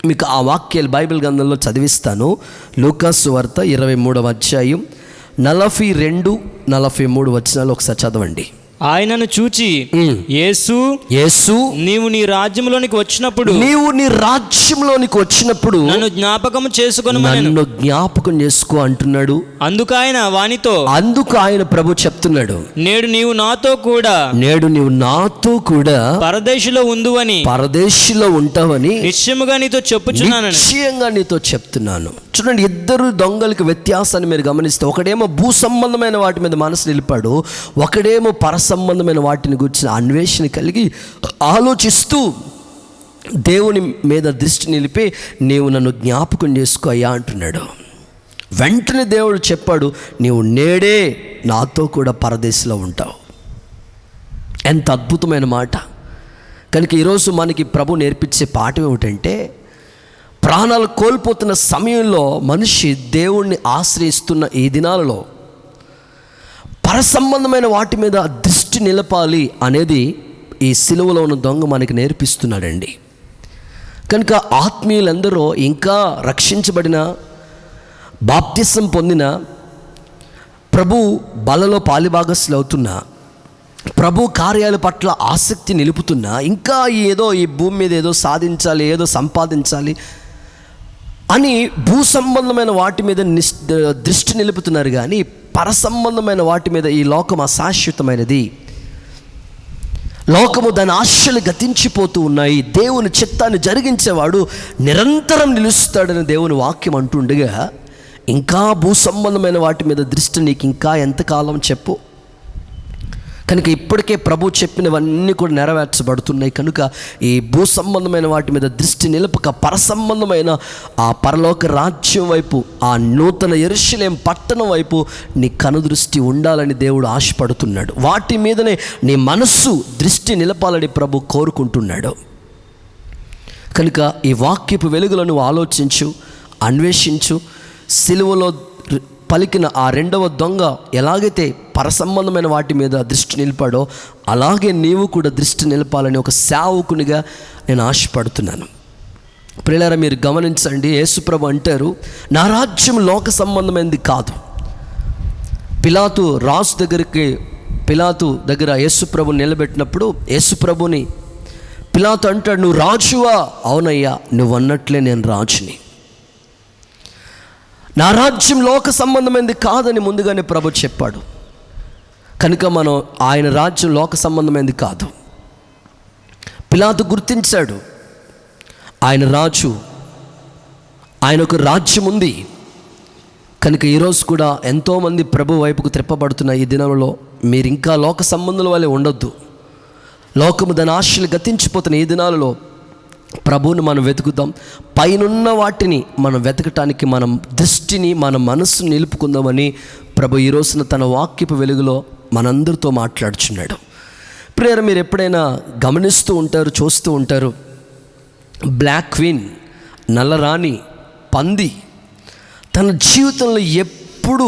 మీకు ఆ వాక్యాలు బైబిల్ గ్రంథంలో చదివిస్తాను. లూకాసు వార్త 23వ అధ్యాయం 42-43 వచనాలు ఒకసారి చదవండి. ఆయనను చూచి యేసు యేసు నీవు నీ రాజ్యంలోనికి వచ్చినప్పుడు నన్ను జ్ఞాపకం చేసుకో అంటున్నాడు. అందుకు ఆయన ప్రభు చెప్తున్నాడు, నేడు నీవు నాతో కూడా పరదేశిలో ఉంటావని నిశ్చయముగా నీతో చెప్తున్నాను. చూడండి, ఇద్దరు దొంగలకి వ్యత్యాసాన్ని మీరు గమనిస్తే, ఒకడేమో భూ సంబంధమైన వాటి మీద మనసు నిలిపాడు, ఒకడేమో పర సంబంధమైన వాటిని గురించి అన్వేషణ కలిగి ఆలోచిస్తూ దేవుని మీద దృష్టి నిలిపి నీవు నన్ను జ్ఞాపకం చేసుకో అయ్యా అంటున్నాడు. వెంటనే దేవుడు చెప్పాడు, నీవు నేడే నాతో కూడా పరదేశంలో ఉంటావు. ఎంత అద్భుతమైన మాట. కనుక ఈరోజు మనకి ప్రభు నేర్పించే పాఠం ఏమిటంటే, ప్రాణాలు కోల్పోతున్న సమయంలో మనిషి దేవుణ్ణి ఆశ్రయిస్తున్న ఈ దినాలలో పరసంబంధమైన వాటి మీద దృష్టి నిలపాలి అనేది ఈ సిలువలో ఉన్న దొంగ మనకి నేర్పిస్తున్నాడండి. కనుక ఆత్మీయులందరూ ఇంకా రక్షించబడిన, బాప్తిసం పొందిన, ప్రభు బలలో పాలిభాగస్సులు అవుతున్న, ప్రభు కార్యాల పట్ల ఆసక్తి నిలుపుతున్నా, ఇంకా ఏదో ఈ భూమి మీద ఏదో సాధించాలి, ఏదో సంపాదించాలి అని భూ సంబంధమైన వాటి మీద దృష్టి నిలుపుతున్నారు. కానీ పరసంబంధమైన వాటి మీద, ఈ లోకం అశాశ్వతమైనది, లోకము దాని ఆశలు గతించిపోతూ ఉన్నాయి, దేవుని చిత్తాన్ని జరిగించేవాడు నిరంతరం నిలుస్తాడని దేవుని వాక్యం అంటుండగా, ఇంకా భూ సంబంధమైన వాటి మీద దృష్టి నీకు ఇంకా ఎంతకాలం చెప్పు. కనుక ఇప్పటికే ప్రభు చెప్పినవన్నీ కూడా నెరవేర్చబడుతున్నాయి. కనుక ఈ భూ సంబంధమైన వాటి మీద దృష్టి నిలపక పరసంబంధమైన ఆ పరలోక రాజ్యం వైపు, ఆ నూతన యెరూషలేం పట్టణం వైపు నీ కనుదృష్టి ఉండాలని దేవుడు ఆశపడుతున్నాడు. వాటి మీదనే నీ మనస్సు దృష్టి నిలపాలని ప్రభు కోరుకుంటున్నాడు. కనుక ఈ వాక్యపు వెలుగులను ఆలోచించు, అన్వేషించు. సిలువలో పలికిన ఆ రెండవ దొంగ ఎలాగైతే పరసంబంధమైన వాటి మీద దృష్టి నిలిపాడో, అలాగే నీవు కూడా దృష్టి నిలపాలని ఒక సేవకునిగా నేను ఆశపడుతున్నాను. ప్రియులారా, మీరు గమనించండి, యేసుప్రభు అంటారు, నా రాజ్యం లోక సంబంధమైనది కాదు. పిలాతు దగ్గర యేసుప్రభుని నిలబెట్టినప్పుడు యేసుప్రభుని పిలాతు అంటాడు, నువ్వు రాజువా? అవునయ్యా, నువ్వు అన్నట్లే నేను రాజుని. నా రాజ్యం లోక సంబంధమైనది కాదని ముందుగానే ప్రభు చెప్పాడు. కనుక మనం ఆయన రాజ్యం లోక సంబంధమైనది కాదు. పిలాతు గుర్తించాడు, ఆయన రాజు, ఆయనకు రాజ్యం ఉంది. కనుక ఈరోజు కూడా ఎంతోమంది ప్రభు వైపుకు త్రిప్పబడుతున్న ఈ దినంలో మీరు ఇంకా లోక సంబంధుల వల్లే ఉండొద్దు. లోకము దాని ఆశలు గతించిపోతున్న ఈ దినాలలో ప్రభువుని మనం వెతుకుదాం. పైనున్న వాటిని మనం వెతకటానికి మనం దృష్టిని, మన మనస్సును నిలుపుకుందామని ప్రభు ఈ రోజున తన వాక్యపు వెలుగులో మనందరితో మాట్లాడుచున్నాడు. ప్రియరా, మీరు ఎప్పుడైనా గమనిస్తూ ఉంటారు, చూస్తూ ఉంటారు, బ్లాక్ క్వీన్, నల్లరాణి పంది తన జీవితంలో ఎప్పుడు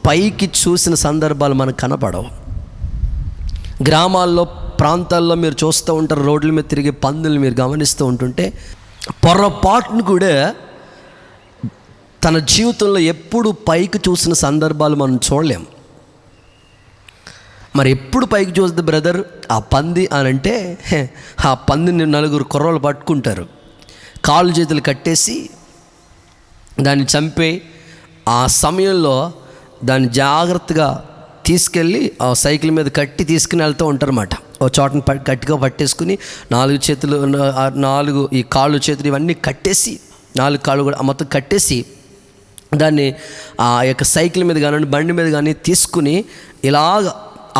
పైకి చూసిన సందర్భాలు మనకు కనపడవు. గ్రామాల్లో, ప్రాంతాల్లో మీరు చూస్తూ ఉంటారు, రోడ్ల మీద తిరిగే పందులు మీరు గమనిస్తూ ఉంటుంటే పొరపాటును కూడా తన జీవితంలో ఎప్పుడు పైకి చూసిన సందర్భాలు మనం చూడలేం. మరి ఎప్పుడు పైకి చూస్తే బ్రదర్ ఆ పంది అని అంటే, ఆ పందిని నలుగురు కుర్రోళ్ళు పట్టుకుంటారు, కాళ్ళు చేతులు కట్టేసి దాన్ని చంపే ఆ సమయంలో దాన్ని జాగ్రత్తగా తీసుకెళ్ళి ఆ సైకిల్ మీద కట్టి తీసుకుని వెళ్తూ ఉంటారన్నమాట. ఓ చోటని గట్టిగా పట్టేసుకుని 4 చేతులు, 4 ఈ కాళ్ళు చేతులు ఇవన్నీ కట్టేసి, 4 కాళ్ళు కూడా మొత్తం కట్టేసి దాన్ని ఆ యొక్క సైకిల్ మీద కానీ బండి మీద కానీ తీసుకుని ఇలాగ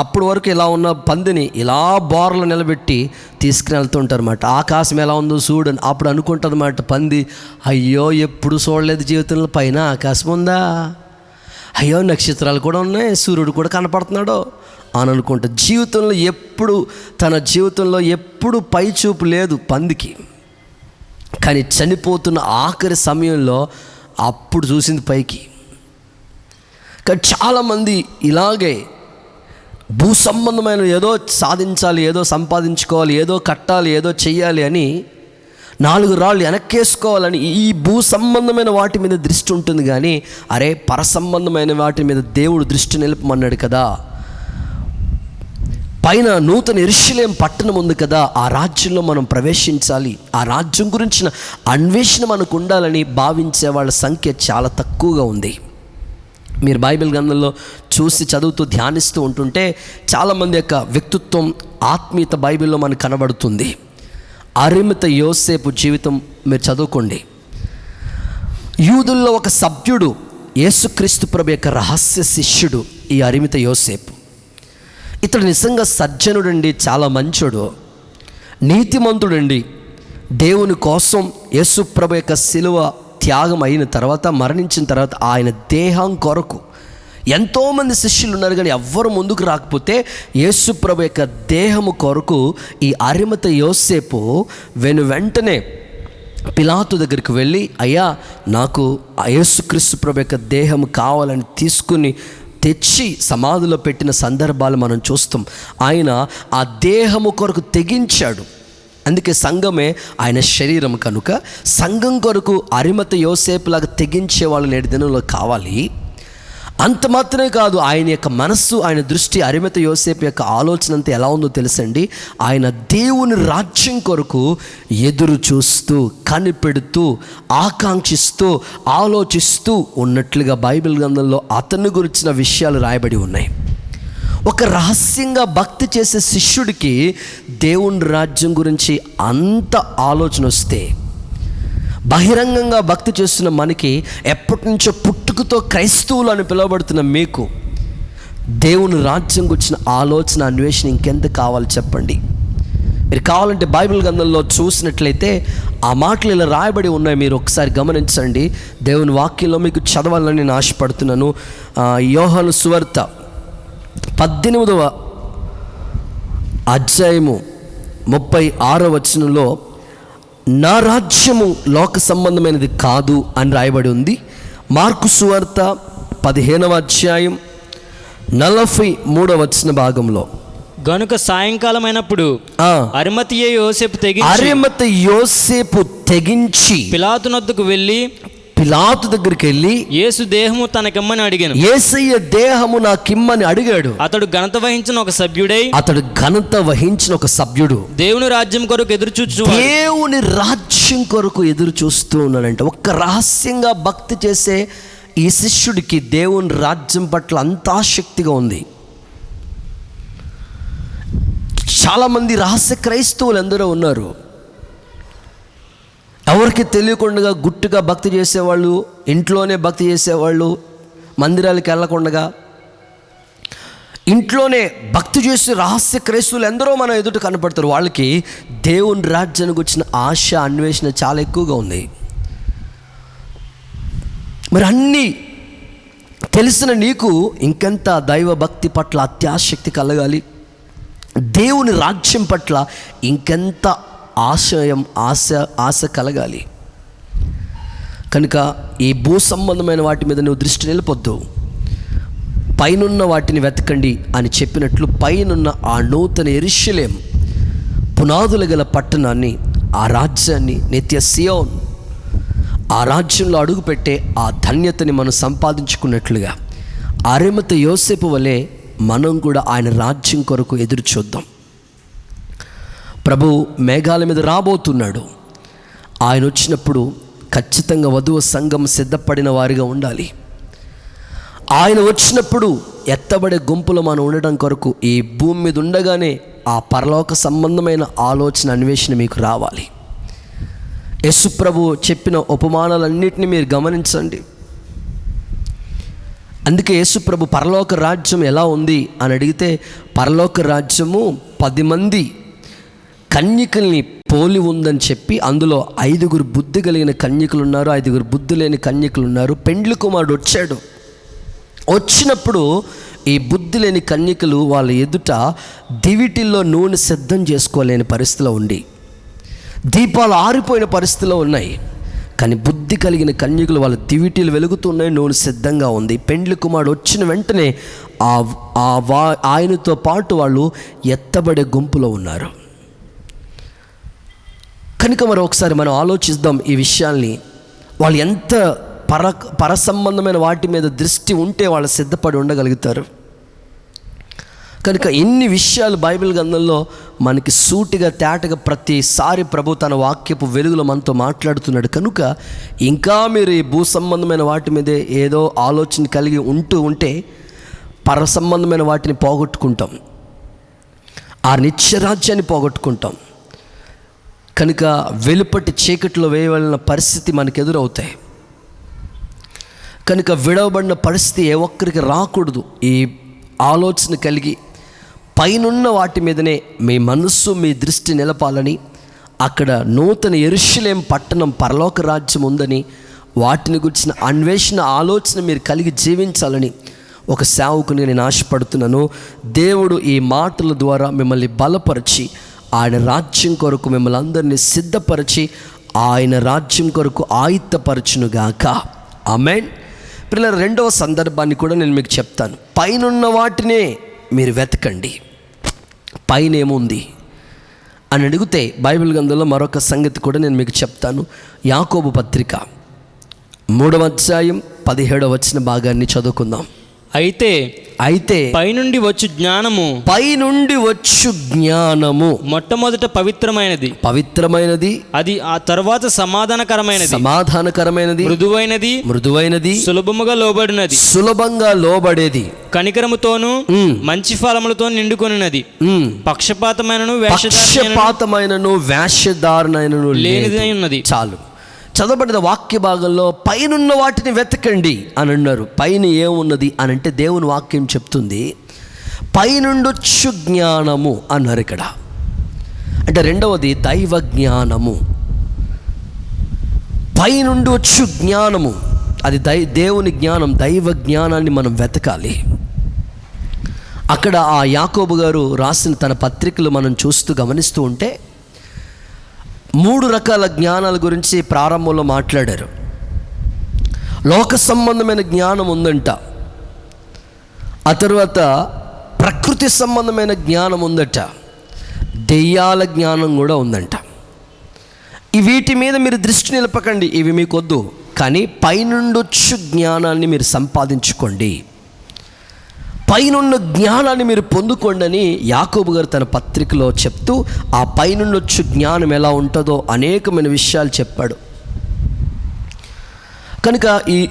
అప్పటి వరకు ఇలా ఉన్న పందిని ఇలా బోర్లు నిలబెట్టి తీసుకుని వెళ్తుంటారన్నమాట. ఆకాశం ఎలా ఉందో చూడని అప్పుడు అనుకుంటుంది అన్నమాట పంది, అయ్యో ఎప్పుడు చూడలేదు జీవితంలో, పైన ఆకాశం ఉందా, అయ్యో నక్షత్రాలు కూడా ఉన్నాయి, సూర్యుడు కూడా కనపడుతున్నాడు అని అనుకుంటా. తన జీవితంలో ఎప్పుడు పై చూపు లేదు పందికి. కానీ చనిపోతున్న ఆఖరి సమయంలో అప్పుడు చూసింది పైకి. కానీ చాలామంది ఇలాగే భూ సంబంధమైన ఏదో సాధించాలి, ఏదో సంపాదించుకోవాలి, ఏదో కట్టాలి, ఏదో చెయ్యాలి అని 4 రాళ్ళు వెనక్కేసుకోవాలని ఈ భూ సంబంధమైన వాటి మీద దృష్టి ఉంటుంది. కానీ అరే, పరసంబంధమైన వాటి మీద దేవుడు దృష్టి నిలపమన్నాడు కదా. పైన నూతన యెరూషలేము పట్టణం ఉంది కదా, ఆ రాజ్యంలో మనం ప్రవేశించాలి, ఆ రాజ్యం గురించిన అన్వేషణ మనకు ఉండాలని భావించే వాళ్ళ సంఖ్య చాలా తక్కువగా ఉంది. మీరు బైబిల్ గ్రంథంలో చూసి చదువుతూ ధ్యానిస్తూ ఉంటుంటే చాలామంది యొక్క వ్యక్తిత్వం, ఆత్మీయత బైబిల్లో మనకు కనబడుతుంది. అరిమత యోసేపు జీవితం మీరు చదువుకోండి. యూదుల్లో ఒక సభ్యుడు, యేసుక్రీస్తు ప్రభు యొక్క రహస్య శిష్యుడు ఈ అరిమత యోసేపు. ఇతడు నిజంగా సజ్జనుడండి, చాలా మంచోడు, నీతిమంతుడండి. దేవుని కోసం యేసు ప్రభు యొక్క శిలువ త్యాగం అయిన తర్వాత, మరణించిన తర్వాత ఆయన దేహం కొరకు ఎంతోమంది శిష్యులు ఉన్నారు, కానీ ఎవ్వరు ముందుకు రాకపోతే యేసు ప్రభు యొక్క దేహము కొరకు ఈ అరిమత యోసేపు వెంటనే పిలాతు దగ్గరికి వెళ్ళి, అయ్యా నాకు యేసుక్రీస్తు ప్రభు యొక్క దేహం కావాలని తీసుకుని తెచ్చి సమాధిలో పెట్టిన సందర్భాలు మనం చూస్తాం. ఆయన ఆ దేహము కొరకు తెగించాడు. అందుకే సంఘమే ఆయన శరీరం కనుక సంఘం కొరకు అరిమత యోసేపులాగా తెగించే వాళ్ళు నేటి దినంలో కావాలి. అంత మాత్రమే కాదు, ఆయన యొక్క మనస్సు, ఆయన దృష్టి, అరిమత యోసేపు యొక్క ఆలోచన అంతా ఎలా ఉందో తెలుసండి. ఆయన దేవుని రాజ్యం కొరకు ఎదురు చూస్తూ, కనిపెడుతూ, ఆకాంక్షిస్తూ, ఆలోచిస్తూ ఉన్నట్లుగా బైబిల్ గ్రంథంలో అతన్ని గురించిన విషయాలు రాయబడి ఉన్నాయి. ఒక రహస్యంగా భక్తి చేసే శిష్యుడికి దేవుని రాజ్యం గురించి అంత ఆలోచన వస్తే, బహిరంగంగా భక్తి చేస్తున్న మనకి, ఎప్పటి నుంచో పుట్టుకతో క్రైస్తవులు అని పిలువబడుతున్న మీకు దేవుని రాజ్యం గురించిన ఆలోచన, అన్వేషణ ఇంకెంత కావాలి చెప్పండి. మీరు కావాలంటే బైబిల్ గ్రంథంలో చూసినట్లయితే ఆ మాటలు ఇలా రాయబడి ఉన్నాయి, మీరు ఒకసారి గమనించండి. దేవుని వాక్యంలో మీకు చదవాలని నేను ఆశపడుతున్నాను. యోహాను సువార్త 18వ అధ్యాయము 36వ వచనంలో, నా రాజ్యము లోక సంబంధమైనది కాదు అని రాయబడి ఉంది. మార్కు సువార్త 15వ అధ్యాయం 43వ వచన భాగంలో, గనుక సాయంకాలమైనప్పుడు అరిమత యోసేపు తెగించి పిలాతు దగ్గరికి వెళ్ళి యేసు దేహము తనకిమ్మని అడిగాను. యేసయ్య దేహము నాకిమ్మని అడిగాడు. అతడు ఘనత వహించిన ఒక సభ్యుడు దేవుని రాజ్యం కొరకు ఎదురు చూస్తూ ఉన్నాడంటే, ఒక్క రహస్యంగా భక్తి చేసే ఈ శిష్యుడికి దేవుని రాజ్యం పట్ల అంత ఆసక్తిగా ఉంది. చాలామంది రహస్య క్రైస్తవులు ఎందరో ఉన్నారు. ఎవరికి తెలియకుండా గుట్టుగా భక్తి చేసేవాళ్ళు, ఇంట్లోనే భక్తి చేసేవాళ్ళు, మందిరాలకు వెళ్ళకుండా ఇంట్లోనే భక్తి చేసే రహస్య క్రైస్తవులు ఎందరో మన ఎదుట కనపడతారు. వాళ్ళకి దేవుని రాజ్యానికి వచ్చిన ఆశ, అన్వేషణ చాలా ఎక్కువగా ఉంది. మరి అన్నీ తెలిసిన నీకు ఇంకెంత దైవ భక్తి పట్ల అత్యాసక్తి కలగాలి, దేవుని రాజ్యం పట్ల ఇంకెంత ఆశ కలగాలి. కనుక ఈ భూ సంబంధమైన వాటి మీద నువ్వు దృష్టి నిలపొద్దు, పైనున్న వాటిని వెతకండి అని చెప్పినట్లు పైనున్న ఆ నూతన యెరూషలేము పునాదులు గల పట్టణాన్ని, ఆ రాజ్యాన్ని, నిత్య సియోన్, ఆ రాజ్యంలో అడుగుపెట్టే ఆ ధన్యతని మనం సంపాదించుకున్నట్లుగా అరిమత యోసేపు వలె మనం కూడా ఆయన రాజ్యం కొరకు ఎదురు చూద్దాం. ప్రభు మేఘాల మీద రాబోతున్నాడు. ఆయన వచ్చినప్పుడు ఖచ్చితంగా వధువు సంఘం సిద్ధపడిన వారిగా ఉండాలి. ఆయన వచ్చినప్పుడు ఎత్తబడే గుంపులో మనం ఉండడం కొరకు ఈ భూమి మీద ఉండగానే ఆ పరలోక సంబంధమైన ఆలోచన, అన్వేషణ మీకు రావాలి. యేసు ప్రభు చెప్పిన ఉపమానాలన్నింటినీ మీరు గమనించండి. అందుకే యేసు ప్రభు పరలోక రాజ్యం ఎలా ఉంది అని అడిగితే, పరలోక రాజ్యము 10 మంది కన్యకల్ని పోలి ఉందని చెప్పి, అందులో 5 బుద్ధి కలిగిన కన్యకులు ఉన్నారు, 5 బుద్ధి లేని కన్యకులు ఉన్నారు. పెండ్లి కుమారుడు వచ్చాడు. వచ్చినప్పుడు ఈ బుద్ధి లేని కన్యకలు వాళ్ళ ఎదుట దివిటిల్లో నూనె సిద్ధం చేసుకోలేని పరిస్థితిలో ఉండి, దీపాలు ఆరిపోయిన పరిస్థితిలో ఉన్నాయి. కానీ బుద్ధి కలిగిన కన్యకులు వాళ్ళ దివిటీలు వెలుగుతున్నాయి, నూనె సిద్ధంగా ఉంది. పెండ్లి కుమారుడు వచ్చిన వెంటనే ఆయనతో పాటు వాళ్ళు ఎత్తబడే గుంపులో ఉన్నారు. కనుక మరి ఒకసారి మనం ఆలోచిద్దాం ఈ విషయాల్ని. వాళ్ళు ఎంత పరసంబంధమైన వాటి మీద దృష్టి ఉంటే వాళ్ళు సిద్ధపడి ఉండగలుగుతారు. కనుక ఇన్ని విషయాలు బైబిల్ గ్రంథంలో మనకి సూటిగా తేటగా ప్రతిసారి ప్రభు తన వాక్యపు వెలుగులో మనతో మాట్లాడుతున్నాడు. కనుక ఇంకా మీరు ఈ భూ సంబంధమైన వాటి మీదే ఏదో ఆలోచన కలిగి ఉంటే పర సంబంధమైన వాటిని పోగొట్టుకుంటాం, ఆ నిత్యరాజ్యాన్ని పోగొట్టుకుంటాం. కనుక వెలుపటి చీకట్లో వేయవలన పరిస్థితి మనకు ఎదురవుతాయి. కనుక విడవబడిన పరిస్థితి ఏ ఒక్కరికి రాకూడదు. ఈ ఆలోచన కలిగి పైనున్న వాటి మీదనే మీ మనస్సు మీ దృష్టి నిలపాలని, అక్కడ నూతన యెరూషలేము పట్టణం పరలోక రాజ్యం ఉందని, వాటిని గురించిన అన్వేషణ ఆలోచన మీరు కలిగి జీవించాలని ఒక సేవకుని నేను ఆశపడుతున్నాను. దేవుడు ఈ మాటల ద్వారా మిమ్మల్ని బలపరిచి ఆయన రాజ్యం కొరకు మిమ్మల్ని అందరినీ సిద్ధపరిచి ఆయన రాజ్యం కొరకు ఆయుత్తపరచునుగాక. ఆమేన్. పిల్లల రెండవ సందర్భాన్ని కూడా నేను మీకు చెప్తాను. పైనున్న వాటినే మీరు వెతకండి, పైన ఏముంది అని అడిగితే బైబిల్ గ్రంథంలో మరొక సంగతి కూడా నేను మీకు చెప్తాను. యాకోబు పత్రిక 3వ అధ్యాయం 17వ వచన భాగాన్ని చదువుకుందాం. అయితే పైనుండి వచ్చు జ్ఞానము మొట్టమొదట పవిత్రమైనది, అది ఆ తర్వాత సమాధానకరమైనది, మృదువైనది, సులభంగా లోబడేది, కనికరముతోను మంచి ఫలములతో నిండుకొనినది, పక్షపాతమైనను వేషధారణైనను లేనిదై ఉన్నది. చాలు. చదవబడిన వాక్య భాగంలో పైనున్న వాటిని వెతకండి అని అన్నారు. పైన ఏమున్నది అని అంటే దేవుని వాక్యం చెప్తుంది పైనుండొచ్చు జ్ఞానము అన్నారు ఇక్కడ. అంటే రెండవది దైవ జ్ఞానము. పైనుండి వచ్చు జ్ఞానము, అది దేవుని జ్ఞానం, దైవ జ్ఞానాన్ని మనం వెతకాలి. అక్కడ ఆ యాకోబు గారు రాసిన తన పత్రికలు మనం చూస్తూ గమనిస్తూ ఉంటే 3 రకాల జ్ఞానాల గురించి ప్రారంభంలో మాట్లాడారు. లోక సంబంధమైన జ్ఞానం ఉందంట, ఆ తర్వాత ప్రకృతి సంబంధమైన జ్ఞానం ఉందట, దెయ్యాల జ్ఞానం కూడా ఉందంట. వీటి మీద మీరు దృష్టి నిలపకండి, ఇవి మీకు వద్దు, కానీ పైనుండొచ్చు జ్ఞానాన్ని మీరు సంపాదించుకోండి, పైనున్న జ్ఞానాన్ని మీరు పొందుకోండి అని యాకోబు గారు తన పత్రికలో చెప్తూ ఆ పైనుండొచ్చు జ్ఞానం ఎలా ఉంటుందో అనేకమైన విషయాలు చెప్పాడు. కనుక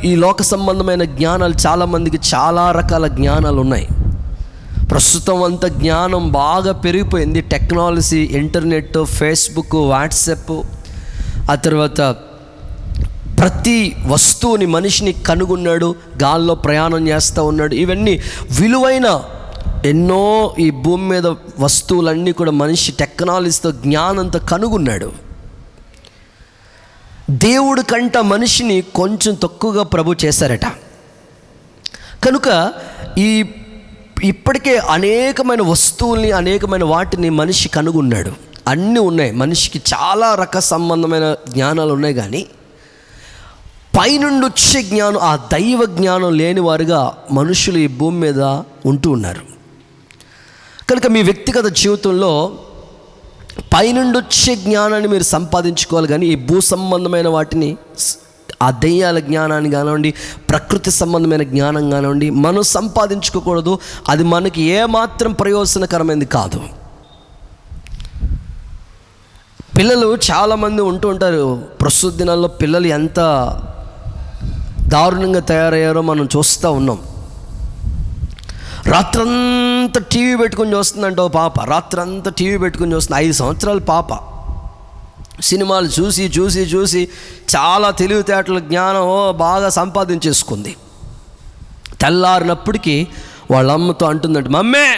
ఈ లోక సంబంధమైన జ్ఞానాలు చాలామందికి చాలా రకాల జ్ఞానాలు ఉన్నాయి. ప్రస్తుతం అంతా జ్ఞానం బాగా పెరిగిపోయింది. టెక్నాలజీ, ఇంటర్నెట్, ఫేస్బుక్, వాట్సాప్, ఆ తర్వాత ప్రతి వస్తువుని మనిషిని కనుగొన్నాడు, గాల్లో ప్రయాణం చేస్తూ ఉన్నాడు. ఇవన్నీ విలువైన ఎన్నో ఈ భూమి మీద వస్తువులన్నీ కూడా మనిషి టెక్నాలజీతో జ్ఞానంతో కనుగొన్నాడు. దేవుడి కంట మనిషిని కొంచెం తక్కువగా ప్రభు చేశారట. కనుక ఇప్పటికే అనేకమైన వస్తువుల్ని, అనేకమైన వాటిని మనిషి కనుగొన్నాడు. అన్నీ ఉన్నాయి, మనిషికి చాలా రక సంబంధమైన జ్ఞానాలు ఉన్నాయి. కానీ పైనుండి వచ్చే జ్ఞానం, ఆ దైవ జ్ఞానం లేని వారుగా మనుషులు ఈ భూమి మీద ఉంటూ ఉన్నారు. కనుక మీ వ్యక్తిగత జీవితంలో పైనుండి వచ్చే జ్ఞానాన్ని మీరు సంపాదించుకోవాలి. కానీ ఈ భూ సంబంధమైన వాటిని, ఆ దెయ్యాల జ్ఞానాన్ని కానివ్వండి, ప్రకృతి సంబంధమైన జ్ఞానం కానివ్వండి, మనం సంపాదించుకోకూడదు. అది మనకి ఏమాత్రం ప్రయోజనకరమైనది కాదు. పిల్లలు చాలామంది ఉంటూ ఉంటారు. ప్రస్తుత దినాల్లో పిల్లలు ఎంత దారుణంగా తయారయ్యారో మనం చూస్తూ ఉన్నాం. రాత్రంతా టీవీ పెట్టుకుని చూస్తుందంట ఓ పాప, రాత్రంతా టీవీ పెట్టుకుని చూస్తుంది. 5 సంవత్సరాల పాప సినిమాలు చూసి చూసి చూసి చాలా తెలివితేటల జ్ఞానం బాగా సంపాదించేసుకుంది. తెల్లారినప్పటికీ వాళ్ళ అమ్మతో అంటుందంట, మమ్మే,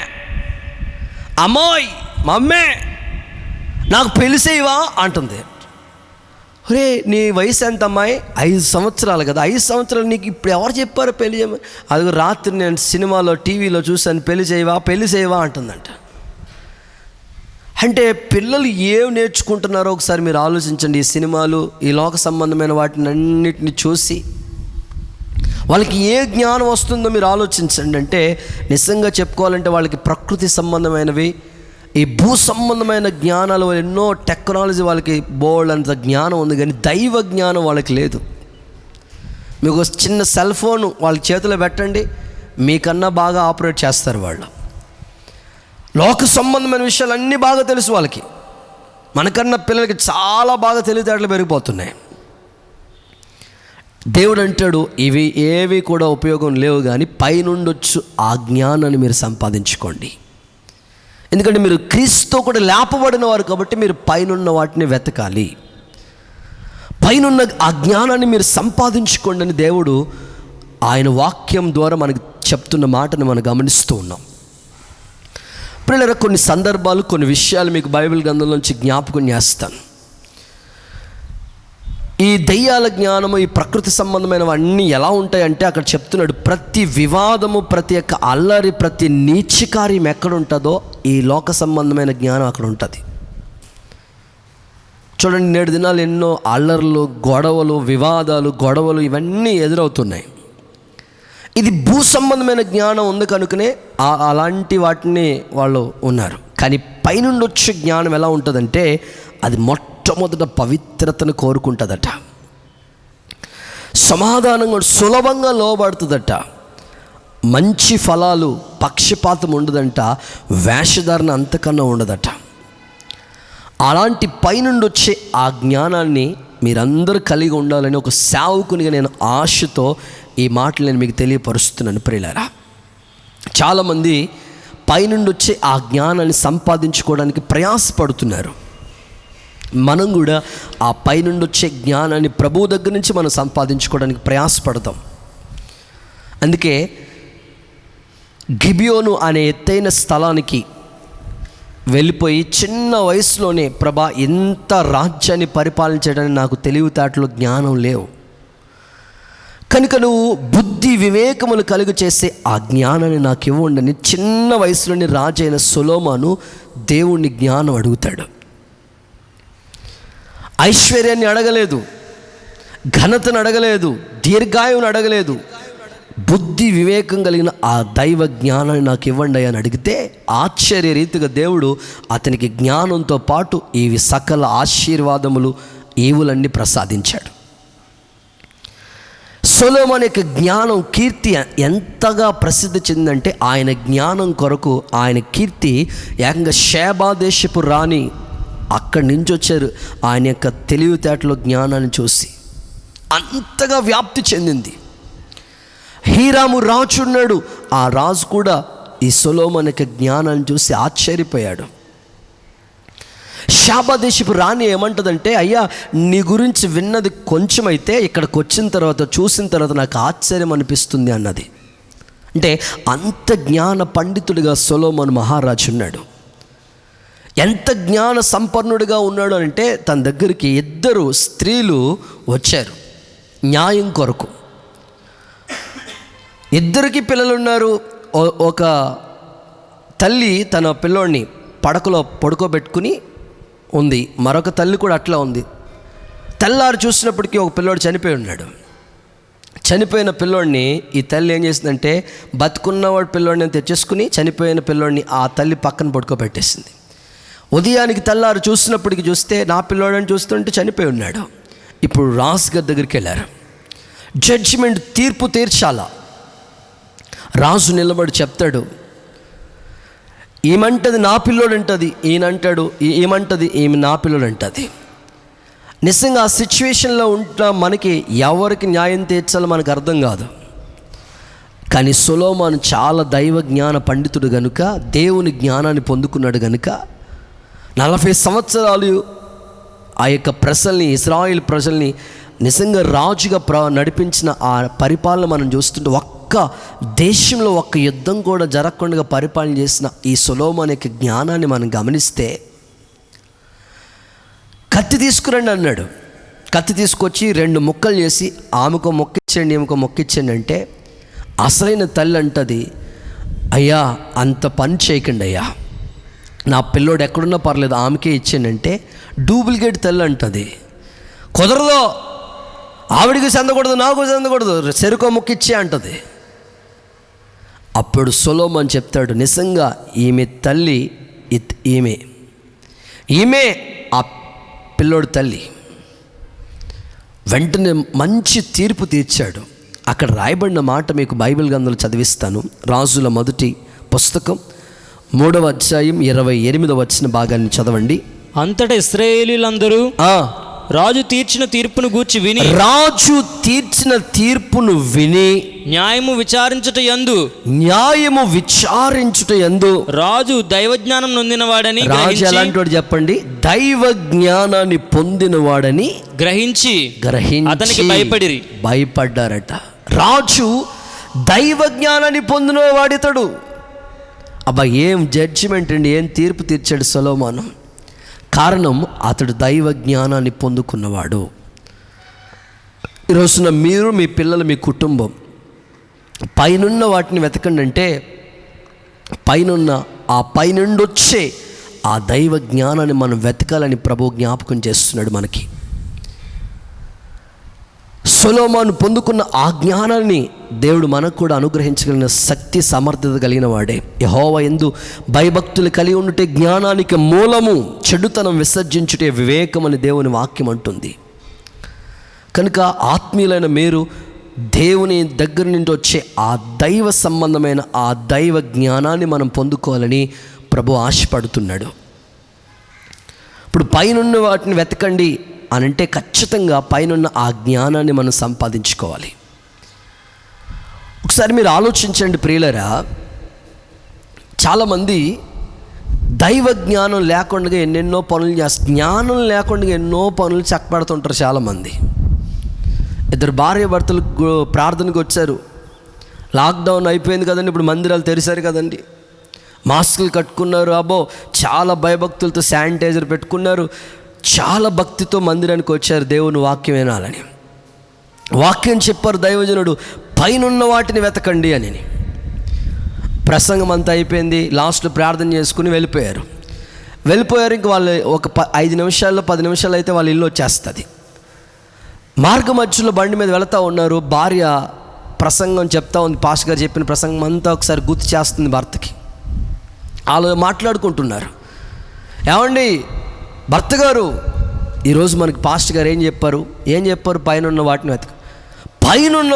అమ్మోయ్, మమ్మే నాకు పెళ్లి చేయవా అంటుంది. ఒరే నీ వయసు ఎంత అమ్మాయి? 5 సంవత్సరాలు కదా. 5 సంవత్సరాలు నీకు ఇప్పుడు ఎవరు చెప్పారో పెళ్లి చేయమని? అది రాత్రి నేను సినిమాలో టీవీలో చూశాను, పెళ్లి చేయవా అంటుందంట. అంటే పిల్లలు ఏం నేర్చుకుంటున్నారో ఒకసారి మీరు ఆలోచించండి. ఈ సినిమాలు, ఈ లోక సంబంధమైన వాటిని అన్నిటిని చూసి వాళ్ళకి ఏ జ్ఞానం వస్తుందో మీరు ఆలోచించండి. అంటే నిజంగా చెప్పుకోవాలంటే వాళ్ళకి ప్రకృతి సంబంధమైనవి, ఈ భూ సంబంధమైన జ్ఞానాలు, ఎన్నో టెక్నాలజీ, వాళ్ళకి బోల్డ్ అంత జ్ఞానం ఉంది, కానీ దైవ జ్ఞానం వాళ్ళకి లేదు. మీకు చిన్న సెల్ ఫోన్ వాళ్ళ చేతిలో పెట్టండి, మీకన్నా బాగా ఆపరేట్ చేస్తారు వాళ్ళు. లోక సంబంధమైన విషయాలు అన్నీ బాగా తెలుసు వాళ్ళకి. మనకన్నా పిల్లలకి చాలా బాగా తెలివితేటలు పెరిగిపోతున్నాయి. దేవుడు అంటాడు, ఇవి ఏవి కూడా ఉపయోగం లేవు, కానీ పైనుండొచ్చు ఆ జ్ఞానాన్ని మీరు సంపాదించుకోండి. ఎందుకంటే మీరు క్రీస్తుతో కూడా లేపబడిన వారు కాబట్టి మీరు పైనున్న వాటిని వెతకాలి. పైనున్న ఆ జ్ఞానాన్ని మీరు సంపాదించుకోండి అని దేవుడు ఆయన వాక్యం ద్వారా మనకు చెప్తున్న మాటను మనం గమనిస్తూ ఉన్నాం. పిల్లల కొన్ని సందర్భాలు, కొన్ని విషయాలు మీకు బైబిల్ గ్రంథంలోంచి జ్ఞాపకం చేస్తాను. ఈ దెయ్యాల జ్ఞానము, ఈ ప్రకృతి సంబంధమైనవన్నీ ఎలా ఉంటాయంటే అక్కడ చెప్తున్నాడు, ప్రతి వివాదము, ప్రతి ఒక్క అల్లరి, ప్రతి నీచకార్యం ఎక్కడ ఉంటుందో ఈ లోక సంబంధమైన జ్ఞానం అక్కడ ఉంటుంది. చూడండి, నేడు దినాలు ఎన్నో అల్లర్లు, గొడవలు, వివాదాలు, గొడవలు ఇవన్నీ ఎదురవుతున్నాయి. ఇది భూ సంబంధమైన జ్ఞానం ఉంది కనుకనే అలాంటి వాటిని వాళ్ళు ఉన్నారు. కానీ పైనుండి వచ్చే జ్ఞానం ఎలా ఉంటుందంటే అది మొట్టమొదట పవిత్రతను కోరుకుంటుందట, సమాధానంగా సులభంగా లోబడుతుందట, మంచి ఫలాలు, పక్షపాతం ఉండదంట, వేషధారణ అంతకన్నా ఉండదట. అలాంటి పైనుండి వచ్చే ఆ జ్ఞానాన్ని మీరందరూ కలిగి ఉండాలని ఒక సేవకునిగా నేను ఆశతో ఈ మాటలు నేను మీకు తెలియపరుస్తున్నాను. ప్రియులారా, చాలామంది పైనుండి వచ్చే ఆ జ్ఞానాన్ని సంపాదించుకోవడానికి ప్రయాసపడుతున్నారు. మనం కూడా ఆ పైనుండి వచ్చే జ్ఞానాన్ని ప్రభువు దగ్గర నుంచి మనం సంపాదించుకోవడానికి ప్రయాసపడతాం. అందుకే గిబియోను అనే ఎత్తైన స్థలానికి వెళ్ళిపోయి చిన్న వయసులోనే, ప్రభా ఎంత రాజ్యాన్ని పరిపాలించడానికి నాకు తెలివితేటలు, జ్ఞానం లేవు కనుక నువ్వు బుద్ధి వివేకములు కలుగు చేసే ఆ జ్ఞానాన్ని నాకు ఇవ్వండి, చిన్న వయసులోని రాజు అయిన సొలొమోను దేవుణ్ణి జ్ఞానం అడుగుతాడు. ఐశ్వర్యాన్ని అడగలేదు, ఘనతను అడగలేదు, దీర్ఘాయువును అడగలేదు, బుద్ధి వివేకం కలిగిన ఆ దైవ జ్ఞానాన్ని నాకు ఇవ్వండి అని అడిగితే ఆశ్చర్య రీతిగా దేవుడు అతనికి జ్ఞానంతో పాటు ఇవి సకల ఆశీర్వాదములు, ఈవులన్నీ ప్రసాదించాడు. సొలొమోను యొక్క జ్ఞానం, కీర్తి ఎంతగా ప్రసిద్ధి చెందిందంటే ఆయన జ్ఞానం కొరకు ఆయన కీర్తి ఏకంగా షేబా దేశపు రాణి అక్కడి నుంచి వచ్చారు ఆయన యొక్క తెలివితేటలో జ్ఞానాన్ని చూసి, అంతగా వ్యాప్తి చెందింది. హీరాము రాజు ఉన్నాడు, ఆ రాజు కూడా ఈ సొలొమోను యొక్క జ్ఞానాన్ని చూసి ఆశ్చర్యపోయాడు. షేబా దేశపు రాణి ఏమంటుందంటే, అయ్యా నీ గురించి విన్నది కొంచెమైతే ఇక్కడికి వచ్చిన తర్వాత చూసిన తర్వాత నాకు ఆశ్చర్యం అనిపిస్తుంది అన్నది. అంటే అంత జ్ఞాన పండితుడిగా సొలొమోను మహారాజు ఉన్నాడు. ఎంత జ్ఞాన సంపన్నుడిగా ఉన్నాడు అంటే తన దగ్గరికి 2 స్త్రీలు వచ్చారు న్యాయం కొరకు. 2 పిల్లలు ఉన్నారు. ఒక తల్లి తన పిల్లోడిని పడకలో పడుకోబెట్టుకుని ఉంది, మరొక తల్లి కూడా అట్లా ఉంది. తెల్లారు చూసినప్పటికీ ఒక పిల్లోడు చనిపోయి ఉన్నాడు. చనిపోయిన పిల్లోడిని ఈ తల్లి ఏం చేసిందంటే, బతుకున్నవాడు పిల్లోడిని తెచ్చేసుకుని చనిపోయిన పిల్లోడిని ఆ తల్లి పక్కన పడుకోబెట్టేసింది. ఉదయానికి తెల్లారు చూసినప్పటికి చూస్తే నా పిల్లోడని చూస్తుంటే చనిపోయి ఉన్నాడు. ఇప్పుడు రాజు గారి దగ్గరికి వెళ్ళారు, జడ్జిమెంట్, తీర్పు తీర్చాలా. రాజు నిలబడి చెప్తాడు, ఈమంటది నా పిల్లోడు అంటది, ఈయనంటాడు ఏమంటది ఈమె నా పిల్లోడు అంటది. నిజంగా ఆ సిచ్యువేషన్లో ఉంటున్న మనకి ఎవరికి న్యాయం తీర్చాలో మనకు అర్థం కాదు. కానీ సొలొమోను చాలా దైవ జ్ఞాన పండితుడు గనుక, దేవుని జ్ఞానాన్ని పొందుకున్నాడు గనుక 40 సంవత్సరాలు ఆ యొక్క ప్రజల్ని, ఇశ్రాయేల్ ప్రజల్ని నిజంగా రాజుగా నడిపించిన ఆ పరిపాలన మనం చూస్తుంటే, ఒక్క దేశంలో ఒక్క యుద్ధం కూడా జరగకుండా పరిపాలన చేసిన ఈ సొలొమోను యొక్క జ్ఞానాన్ని మనం గమనిస్తే, కత్తి తీసుకురండి అన్నాడు. కత్తి తీసుకొచ్చి 2 ముక్కలు చేసి ఆమెకు మొక్కిచ్చండి, ఈమెకు మొక్కిచ్చండి అంటే, అసలైన తల్లి అంటది, అయ్యా అంత పని చేయకండి అయ్యా, నా పిల్లోడు ఎక్కడున్నా పర్లేదు ఆమెకే ఇచ్చేయండి అంటే, డూప్లికేట్ తల్లి అంటది, కుదరదు, ఆవిడికి చెందకూడదు, నాకు చెందకూడదు, చెరుకో ముక్కిచ్చే అంటది. అప్పుడు సొలొమోను చెప్తాడు, నిజంగా ఈమె తల్లి, ఈమె ఆ పిల్లోడు తల్లి. వెంటనే మంచి తీర్పు తీర్చాడు. అక్కడ రాయబడిన మాట మీకు బైబిల్ గ్రంథంలో చదివిస్తాను. రాజుల మొదటి పుస్తకం 3వ అధ్యాయం 28వ వచన భాగాన్ని చదవండి. అంతటా ఇశ్రాయేలీయులందరూ రాజు తీర్చిన తీర్పును గూర్చి విని, రాజు తీర్చిన తీర్పును విని న్యాయము విచారించుట యందు రాజు దైవజ్ఞానం నొందినవాడని రాజు ఎలాంటి వాడు చెప్పండి? దైవ జ్ఞానాన్ని పొందినవాడని గ్రహించి అతనికి భయపడ్డారట. రాజు దైవ జ్ఞానాన్ని పొందినవాడితడు. అబ్బా, ఏం జడ్జిమెంట్ అండి, ఏం తీర్పు తీర్చాడు సొలొమోను. కారణం, అతడు దైవ జ్ఞానాన్ని పొందుకున్నవాడు. ఈరోజున మీరు, మీ పిల్లలు, మీ కుటుంబం పైనున్న వాటిని వెతకండి అంటే పైనుండి వచ్చే ఆ దైవ జ్ఞానాన్ని మనం వెతకాలని ప్రభు జ్ఞాపకం చేస్తున్నాడు మనకి. సొలొమోను పొందుకున్న ఆ జ్ఞానాన్ని దేవుడు మనకు కూడా అనుగ్రహించగలిగిన శక్తి సమర్థత కలిగిన వాడే. యెహోవా యందు భయభక్తులు కలిగి ఉంటే జ్ఞానానికి మూలము, చెడుతనం విసర్జించుటే వివేకం అని దేవుని వాక్యం అంటుంది. కనుక ఆత్మీయులైన మీరు దేవుని దగ్గర నుండి వచ్చే ఆ దైవ సంబంధమైన ఆ దైవ జ్ఞానాన్ని మనం పొందుకోవాలని ప్రభు ఆశపడుతున్నాడు. ఇప్పుడు పైనున్న వాటిని వెతకండి అని అంటే ఖచ్చితంగా పైనున్న ఆ జ్ఞానాన్ని మనం సంపాదించుకోవాలి. ఒకసారి మీరు ఆలోచించండి ప్రియులరా, చాలామంది దైవ జ్ఞానం లేకుండా ఎన్నెన్నో పనులు చేస్తారు. జ్ఞానం లేకుండా ఎన్నో పనులు చక్కబడుతుంటారు చాలామంది. 2 భార్యాభర్తలు ప్రార్థనకు వచ్చారు. లాక్డౌన్ అయిపోయింది కదండి, ఇప్పుడు మందిరాలు తెరిచారు కదండి. మాస్కులు కట్టుకున్నారు, అబ్బో చాలా భయభక్తులతో శానిటైజర్ పెట్టుకున్నారు, చాలా భక్తితో మందిరానికి వచ్చారు దేవుని వాక్యం వినాలని. వాక్యం చెప్పారు దైవజనుడు, పైనున్న వాటిని వెతకండి అని. ప్రసంగం అంతా అయిపోయింది, లాస్ట్లో ప్రార్థన చేసుకుని వెళ్ళిపోయారు. ఇంక వాళ్ళు ఒక 5 నిమిషాల్లో 10 నిమిషాలు అయితే వాళ్ళ ఇల్లు వచ్చేస్తుంది. మార్గ మధ్యలో బండి మీద వెళుతూ ఉన్నారు. భార్య ప్రసంగం చెప్తా ఉంది, పాస్టర్ గారు చెప్పిన ప్రసంగం అంతా ఒకసారి గుర్తు చేస్తుంది భర్తకి. వాళ్ళు మాట్లాడుకుంటున్నారు, ఏమండి భర్త గారు, ఈరోజు మనకి పాస్టర్ గారు ఏం చెప్పారు? పైనున్న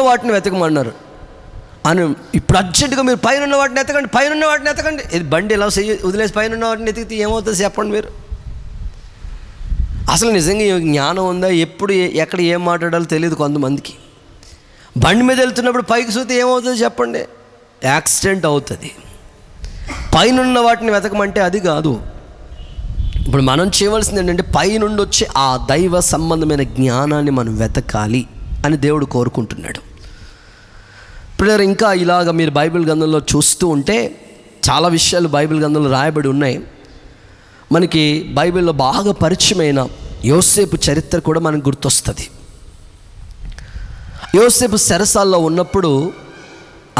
వాటిని వెతకమన్నారు అని. ఇప్పుడు అర్జెంటుగా మీరు పైనున్న వాటిని ఎతకండి. ఇది బండి ఎలా వదిలేసి పైనున్న వాటిని ఎతికితే ఏమవుతుంది చెప్పండి మీరు. అసలు నిజంగా జ్ఞానం ఉందా? ఎప్పుడు ఎక్కడ ఏం మాట్లాడాలో తెలియదు కొంతమందికి. బండి మీద వెళ్తున్నప్పుడు పైకి చూస్తే ఏమవుతుంది చెప్పండి? యాక్సిడెంట్ అవుతుంది. పైనున్న వాటిని వెతకమంటే అది కాదు. ఇప్పుడు మనం చేయవలసింది ఏంటంటే పైనుండి వచ్చే ఆ దైవ సంబంధమైన జ్ఞానాన్ని మనం వెతకాలి అని దేవుడు కోరుకుంటున్నాడు. ఇప్పుడు ఇంకా ఇలాగ మీరు బైబిల్ గ్రంథంలో చూస్తూ ఉంటే చాలా విషయాలు బైబిల్ గ్రంథంలో రాయబడి ఉన్నాయి. మనకి బైబిల్లో బాగా పరిచయమైన యోసేపు చరిత్ర కూడా మనకు గుర్తొస్తుంది. యోసేపు చెరసాల్లో ఉన్నప్పుడు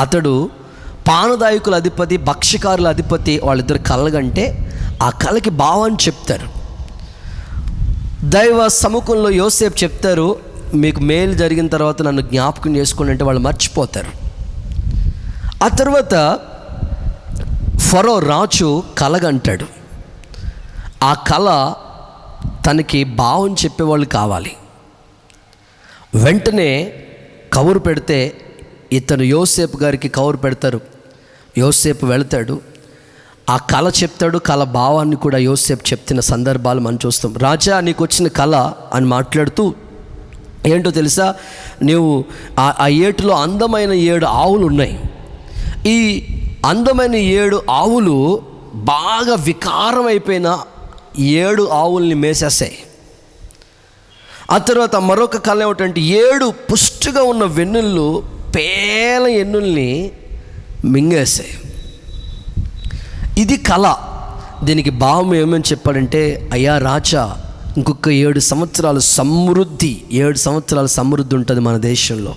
అతడు పానదాయకుల అధిపతి, భక్ష్యకారుల అధిపతి వాళ్ళిద్దరు కలగంటే ఆ కళకి భావాన్ని చెప్తారు. దైవ సముఖంలో యోసేపు చెప్తారు, మీకు మేలు జరిగిన తర్వాత నన్ను జ్ఞాపకం చేసుకోండి అంటే వాళ్ళు మర్చిపోతారు. ఆ తర్వాత ఫరో రాజు కలగంటాడు. ఆ కళ తనకి భావం చెప్పేవాళ్ళు కావాలి. వెంటనే కబురు పెడితే ఇతను యోసేపు గారికి కబురు పెడతారు. యోసేపు వెళతాడు, ఆ కళ చెప్తాడు. కళ భావాన్ని కూడా యోసేపు చెప్తున్న సందర్భాలు మనం చూస్తాం. రాజా, నీకు వచ్చిన కళ అని మాట్లాడుతూ, ఏంటో తెలుసా, నీవు ఆ ఏటిలో అందమైన 7 ఆవులు ఉన్నాయి. ఈ అందమైన 7 ఆవులు బాగా వికారం అయిపోయిన 7 ఆవుల్ని మేసేసాయి. ఆ తర్వాత మరొక కళ ఏమిటంటే 7 పుష్టిగా ఉన్న వెన్నుళ్ళు పేల ఎన్నుల్ని మింగేసాయి. ఇది కళ. దీనికి భావం ఏమని చెప్పాడంటే, అయ్యా రాజా, ఇంకొక 7 సంవత్సరాలు సమృద్ధి, 7 సంవత్సరాల సమృద్ధి ఉంటుంది మన దేశంలో.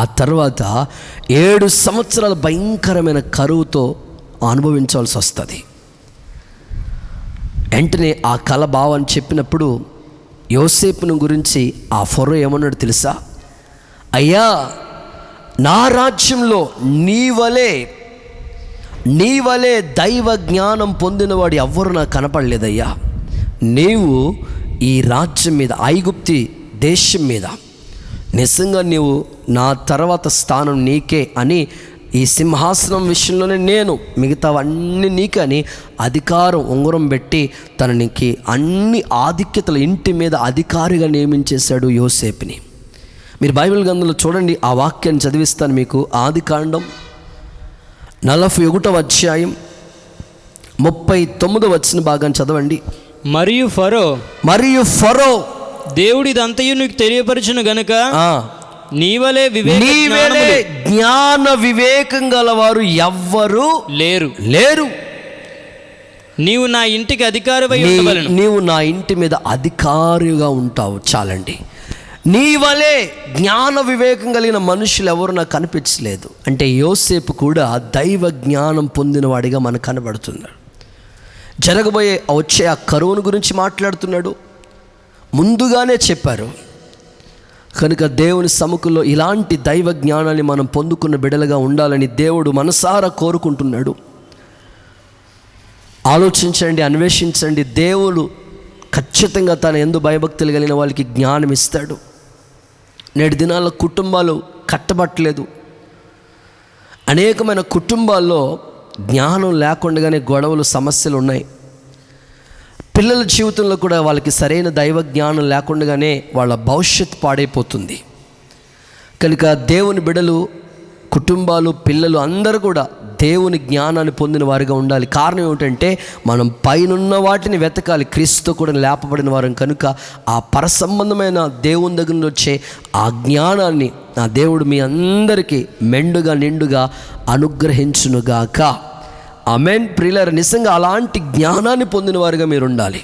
ఆ తర్వాత 7 సంవత్సరాల భయంకరమైన కరువుతో అనుభవించాల్సి వస్తుంది. వెంటనే ఆ కళ భావాన్ని చెప్పినప్పుడు యోసేపును గురించి ఆ ఫరో ఏమన్నాడు తెలుసా? అయ్యా, నా రాజ్యంలో నీ వలే దైవ జ్ఞానం పొందినవాడు ఎవ్వరు నాకు కనపడలేదయ్యా. నీవు ఈ రాజ్యం మీద, ఐగుప్తి దేశం మీద నిజంగా నీవు నా తర్వాత స్థానం నీకే అని ఈ సింహాసనం విషయంలోనే నేను, మిగతావన్నీ నీకని అధికారం ఉంగరం పెట్టి తననికి అన్ని ఆధిక్యతలు, ఇంటి మీద అధికారిగా నియమించేశాడు యోసేపుని. మీరు బైబిల్ గ్రంథంలో చూడండి, ఆ వాక్యాన్ని చదివిస్తాను మీకు. ఆదికాండం 41వ అధ్యాయం 39వ వచన భాగాన్ని చదవండి. మరియు ఫరో దేవుడిదంతయు నీకు తెలియపరచును గనుక నీవలే జ్ఞాన వివేకం గలవారు ఎవ్వరు లేరు. నీవు నా ఇంటికి అధికారివై ఉండవలెను. నీవు నా ఇంటి మీద అధికారిగా ఉంటావు. చాలండి. నీ వలే జ్ఞాన వివేకం కలిగిన మనుషులు ఎవరు నాకు కనిపించలేదు. అంటే యోసేపు కూడా దైవ జ్ఞానం పొందినవాడిగా మనకు కనబడుతున్నాడు. జరగబోయే వచ్చే ఆ కరువును గురించి మాట్లాడుతున్నాడు. ముందుగానే చెప్పారు. కనుక దేవుని సముఖంలో ఇలాంటి దైవ జ్ఞానాన్ని మనం పొందుకున్న బిడ్డలుగా ఉండాలని దేవుడు మనసారా కోరుకుంటున్నాడు. ఆలోచించండి, అన్వేషించండి. దేవుడు ఖచ్చితంగా తన యందు భయభక్తులు కలిగిన వాళ్ళకి జ్ఞానం ఇస్తాడు. నేటి దినాల్లో కుటుంబాలు కట్టబట్టలేదు. అనేకమైన కుటుంబాల్లో జ్ఞానం లేకుండానే గొడవలు, సమస్యలు ఉన్నాయి. పిల్లల జీవితంలో కూడా వాళ్ళకి సరైన దైవ జ్ఞానం లేకుండానే వాళ్ళ భవిష్యత్తు పాడైపోతుంది. కనుక దేవుని బిడ్డలు, కుటుంబాలు, పిల్లలు అందరూ కూడా దేవుని జ్ఞానాన్ని పొందిన వారిగా ఉండాలి. కారణం ఏమిటంటే మనం పైనున్న వాటిని వెతకాలి. క్రీస్తుతో కూడా లేపబడిన వారం కనుక ఆ పరసంబంధమైన దేవుని దగ్గర నుంచి వచ్చే ఆ జ్ఞానాన్ని నా దేవుడు మీ అందరికీ మెండుగా నిండుగా అనుగ్రహించునుగాక. ఆమేన్. ప్రియులారా, నిజంగా అలాంటి జ్ఞానాన్ని పొందిన వారిగా మీరు ఉండాలి.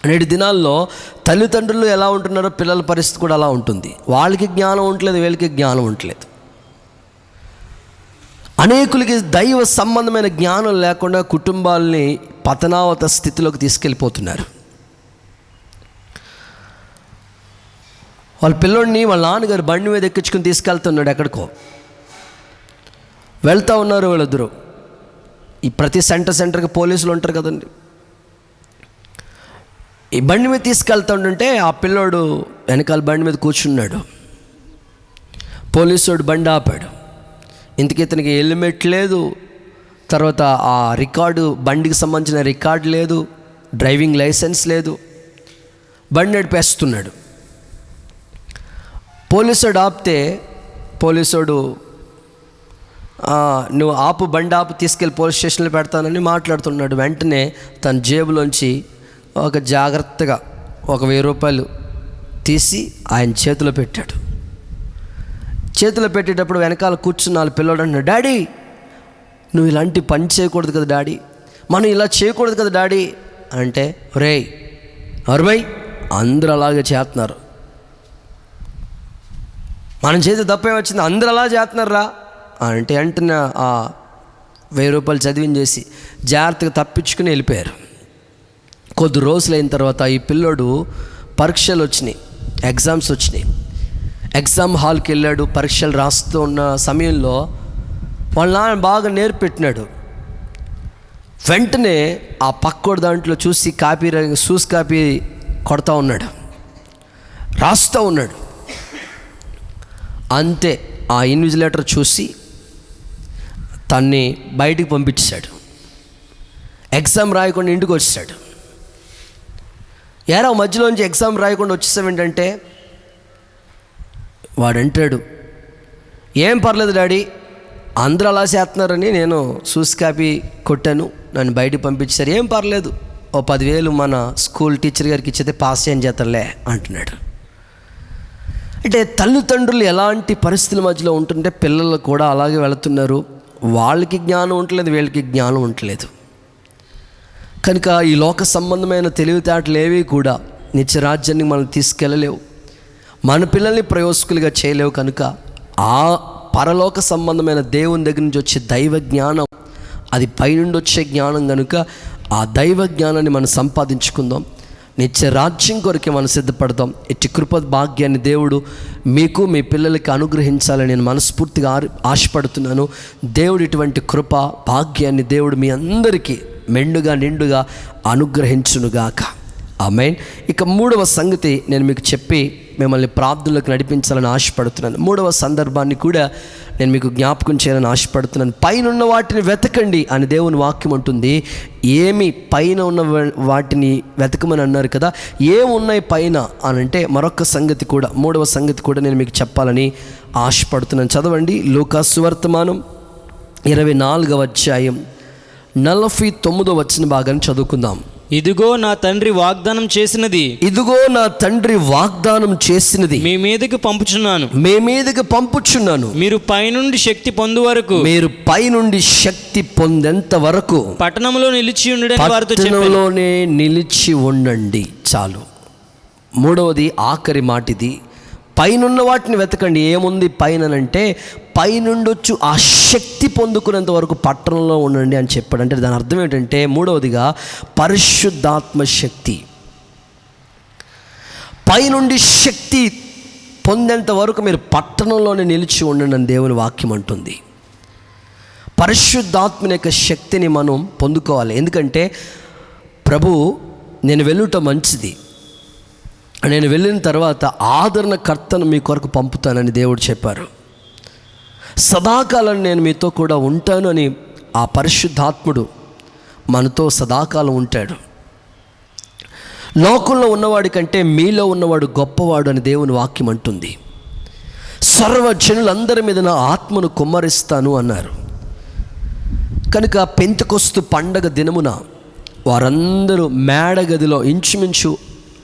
నేటి దినాల్లో తల్లిదండ్రులు ఎలా ఉంటున్నారో పిల్లల పరిస్థితి కూడా అలా ఉంటుంది. వాళ్ళకి జ్ఞానం ఉండలేదు, వీళ్ళకి జ్ఞానం ఉండలేదు. అనేకులకి దైవ సంబంధమైన జ్ఞానం లేకుండా కుటుంబాలని పతనావత స్థితిలోకి తీసుకెళ్ళిపోతున్నారు. వాళ్ళ పిల్లోడిని వాళ్ళ నాన్నగారు బండి మీద ఎక్కించుకుని తీసుకెళ్తున్నాడు ఎక్కడికో. వెళ్తూ ఉన్నారు వీళ్ళిద్దరూ. ఈ ప్రతి సెంటర్కి పోలీసులు ఉంటారు కదండి. ఈ బండి మీద తీసుకెళ్తుంటే ఆ పిల్లోడు వెనకాల బండి మీద కూర్చున్నాడు. పోలీసుడు బండి ఆపాడు. ఇంతకీ ఇతనికి హెల్మెట్ లేదు, తర్వాత ఆ రికార్డు, బండికి సంబంధించిన రికార్డు లేదు, డ్రైవింగ్ లైసెన్స్ లేదు. బండి నడిపేస్తున్నాడు. పోలీసుడు ఆపితే పోలీసుడు నువ్వు ఆపు, బండి ఆపు, తీసుకెళ్ళి పోలీస్ స్టేషన్లో పెడతానని మాట్లాడుతున్నాడు. వెంటనే తన జేబులోంచి ఒక జాగ్రత్తగా 1000 రూపాయలు తీసి ఆయన చేతిలో పెట్టాడు. చేతిలో పెట్టేటప్పుడు వెనకాల కూర్చున్న పిల్లోడు అంటున్నాడు, డాడీ నువ్వు ఇలాంటి పని చేయకూడదు కదా డాడీ, మనం ఇలా చేయకూడదు కదా డాడీ అంటే, రేయ్ అరుమై అందరూ అలాగే చేస్తున్నారు, మనం చేతి తప్పేమొచ్చింది, అందరూ అలా చేస్తున్నారా అంటే వెంటనే ఆ 1000 రూపాయలు చదివించేసి జాగ్రత్తగా తప్పించుకుని వెళ్ళిపోయారు. కొద్ది రోజులు అయిన తర్వాత ఈ పిల్లోడు పరీక్షలు వచ్చినాయి, ఎగ్జామ్స్ వచ్చినాయి. ఎగ్జామ్ హాల్కి వెళ్ళాడు. పరీక్షలు రాస్తూ ఉన్న సమయంలో వాళ్ళ నాన్న బాగా నేర్పెట్టినాడు. వెంటనే ఆ పక్కోడు దాంట్లో చూసి కాపీ కొడతా ఉన్నాడు, రాస్తూ ఉన్నాడు. అంతే ఆ ఇన్విజిలేటర్ చూసి తన్ని బయటికి పంపించాడు. ఎగ్జామ్ రాయకుండా ఇంటికి వచ్చేసాడు. ఏరా మధ్యలోంచి ఎగ్జామ్ రాయకుండా వచ్చేసావేంటంటే, వాడంటాడు, ఏం పర్లేదు డాడీ, అందరూ అలా చేస్తున్నారని నేను చూసి కాపీ కొట్టాను, నన్ను బయటికి పంపించారు, ఏం పర్లేదు, ఓ 10,000 మన స్కూల్ టీచర్ గారికి ఇచ్చితే పాస్ చేయని చేతలే అంటున్నాడు. అంటే తల్లిదండ్రులు ఎలాంటి పరిస్థితుల మధ్యలో ఉంటుంటే పిల్లలు కూడా అలాగే వెళుతున్నారు. వాళ్ళకి జ్ఞానం ఉండలేదు, వీళ్ళకి జ్ఞానం ఉండలేదు. కనుక ఈ లోక సంబంధమైన తెలివితేటలు ఏవి కూడా నిత్యరాజ్యాన్ని మనం తీసుకెళ్ళలేవు, మన పిల్లల్ని ప్రయోజకులుగా చేయలేవు. కనుక ఆ పరలోక సంబంధమైన దేవుని దగ్గర నుంచి వచ్చే దైవ జ్ఞానం, అది పైనుండి వచ్చే జ్ఞానం. కనుక ఆ దైవ జ్ఞానాన్ని మనం సంపాదించుకుందాం, నిత్య రాజ్యం కొరకే మనం సిద్ధపడదాం. ఇట్టి కృప భాగ్యాన్ని దేవుడు మీకు మీ పిల్లలకి అనుగ్రహించాలని నేను మనస్ఫూర్తిగా ఆశపడుతున్నాను. దేవుడు ఇటువంటి కృప భాగ్యాన్ని దేవుడు మీ అందరికీ మెండుగా నిండుగా అనుగ్రహించునుగాక. ఆమేన్. ఇక 3వ సంగతి నేను మీకు చెప్పి మిమ్మల్ని ప్రార్థనలకు నడిపించాలని ఆశపడుతున్నాను. మూడవ సందర్భాన్ని కూడా నేను మీకు జ్ఞాపకం చేయాలని ఆశపడుతున్నాను. పైన వాటిని వెతకండి అని దేవుని వాక్యం అంటుంది. ఏమి పైన ఉన్న వాటిని వెతకమని అన్నారు కదా, ఏమున్నాయి పైన అని అంటే మరొక సంగతి కూడా, మూడవ సంగతి కూడా నేను మీకు చెప్పాలని ఆశపడుతున్నాను. చదవండి, లూకా సువర్తమానం 24వ అధ్యాయం 49వ వచన భాగాన్ని చదువుకుందాం. ఇదిగో నా తండ్రి వాగ్దానం చేసినది, ఇదిగో నా తండ్రి వాగ్దానం చేసినది మీ మీదకి పంపుచున్నాను, మీ మీదకి పంపుచున్నాను. మీరు పైనుండి శక్తి పొందు వరకు, మీరు పైనుండి శక్తి పొందేంత వరకు పట్టణంలో నిలిచి ఉండడానికి వారితో చెప్పాను. పట్టణంలోనే నిలిచి ఉండండి. చాలు. మూడవది ఆఖరి మాట ఇది, పైనున్న వాటిని వెతకండి. ఏముంది పైన అంటే, పైనుండొచ్చు ఆ శక్తి పొందుకునేంత వరకు పట్టణంలో ఉండండి అని చెప్పాడు. అంటే దాని అర్థం ఏంటంటే, మూడవదిగా పరిశుద్ధాత్మ శక్తి. పైనుండి శక్తి పొందేంత వరకు మీరు పట్టణంలోనే నిలిచి ఉండండి అని దేవుని వాక్యం అంటుంది. పరిశుద్ధాత్మ యొక్క శక్తిని మనం పొందుకోవాలి. ఎందుకంటే ప్రభు, నేను వెళ్ళుట మంచిది, నేను వెళ్ళిన తర్వాత ఆదరణకర్తను మీ కొరకు పంపుతానని దేవుడు చెప్పారు. సదాకాలం నేను మీతో కూడా ఉంటాను అని ఆ పరిశుద్ధాత్ముడు మనతో సదాకాలం ఉంటాడు. లోకంలో ఉన్నవాడి కంటే మీలో ఉన్నవాడు గొప్పవాడు అని దేవుని వాక్యం అంటుంది. సర్వజనులందరి మీద నా ఆత్మను కుమ్మరిస్తాను అన్నారు. కనుక పెంతెకొస్తు పండగ దినమున వారందరూ మేడగదిలో ఇంచుమించు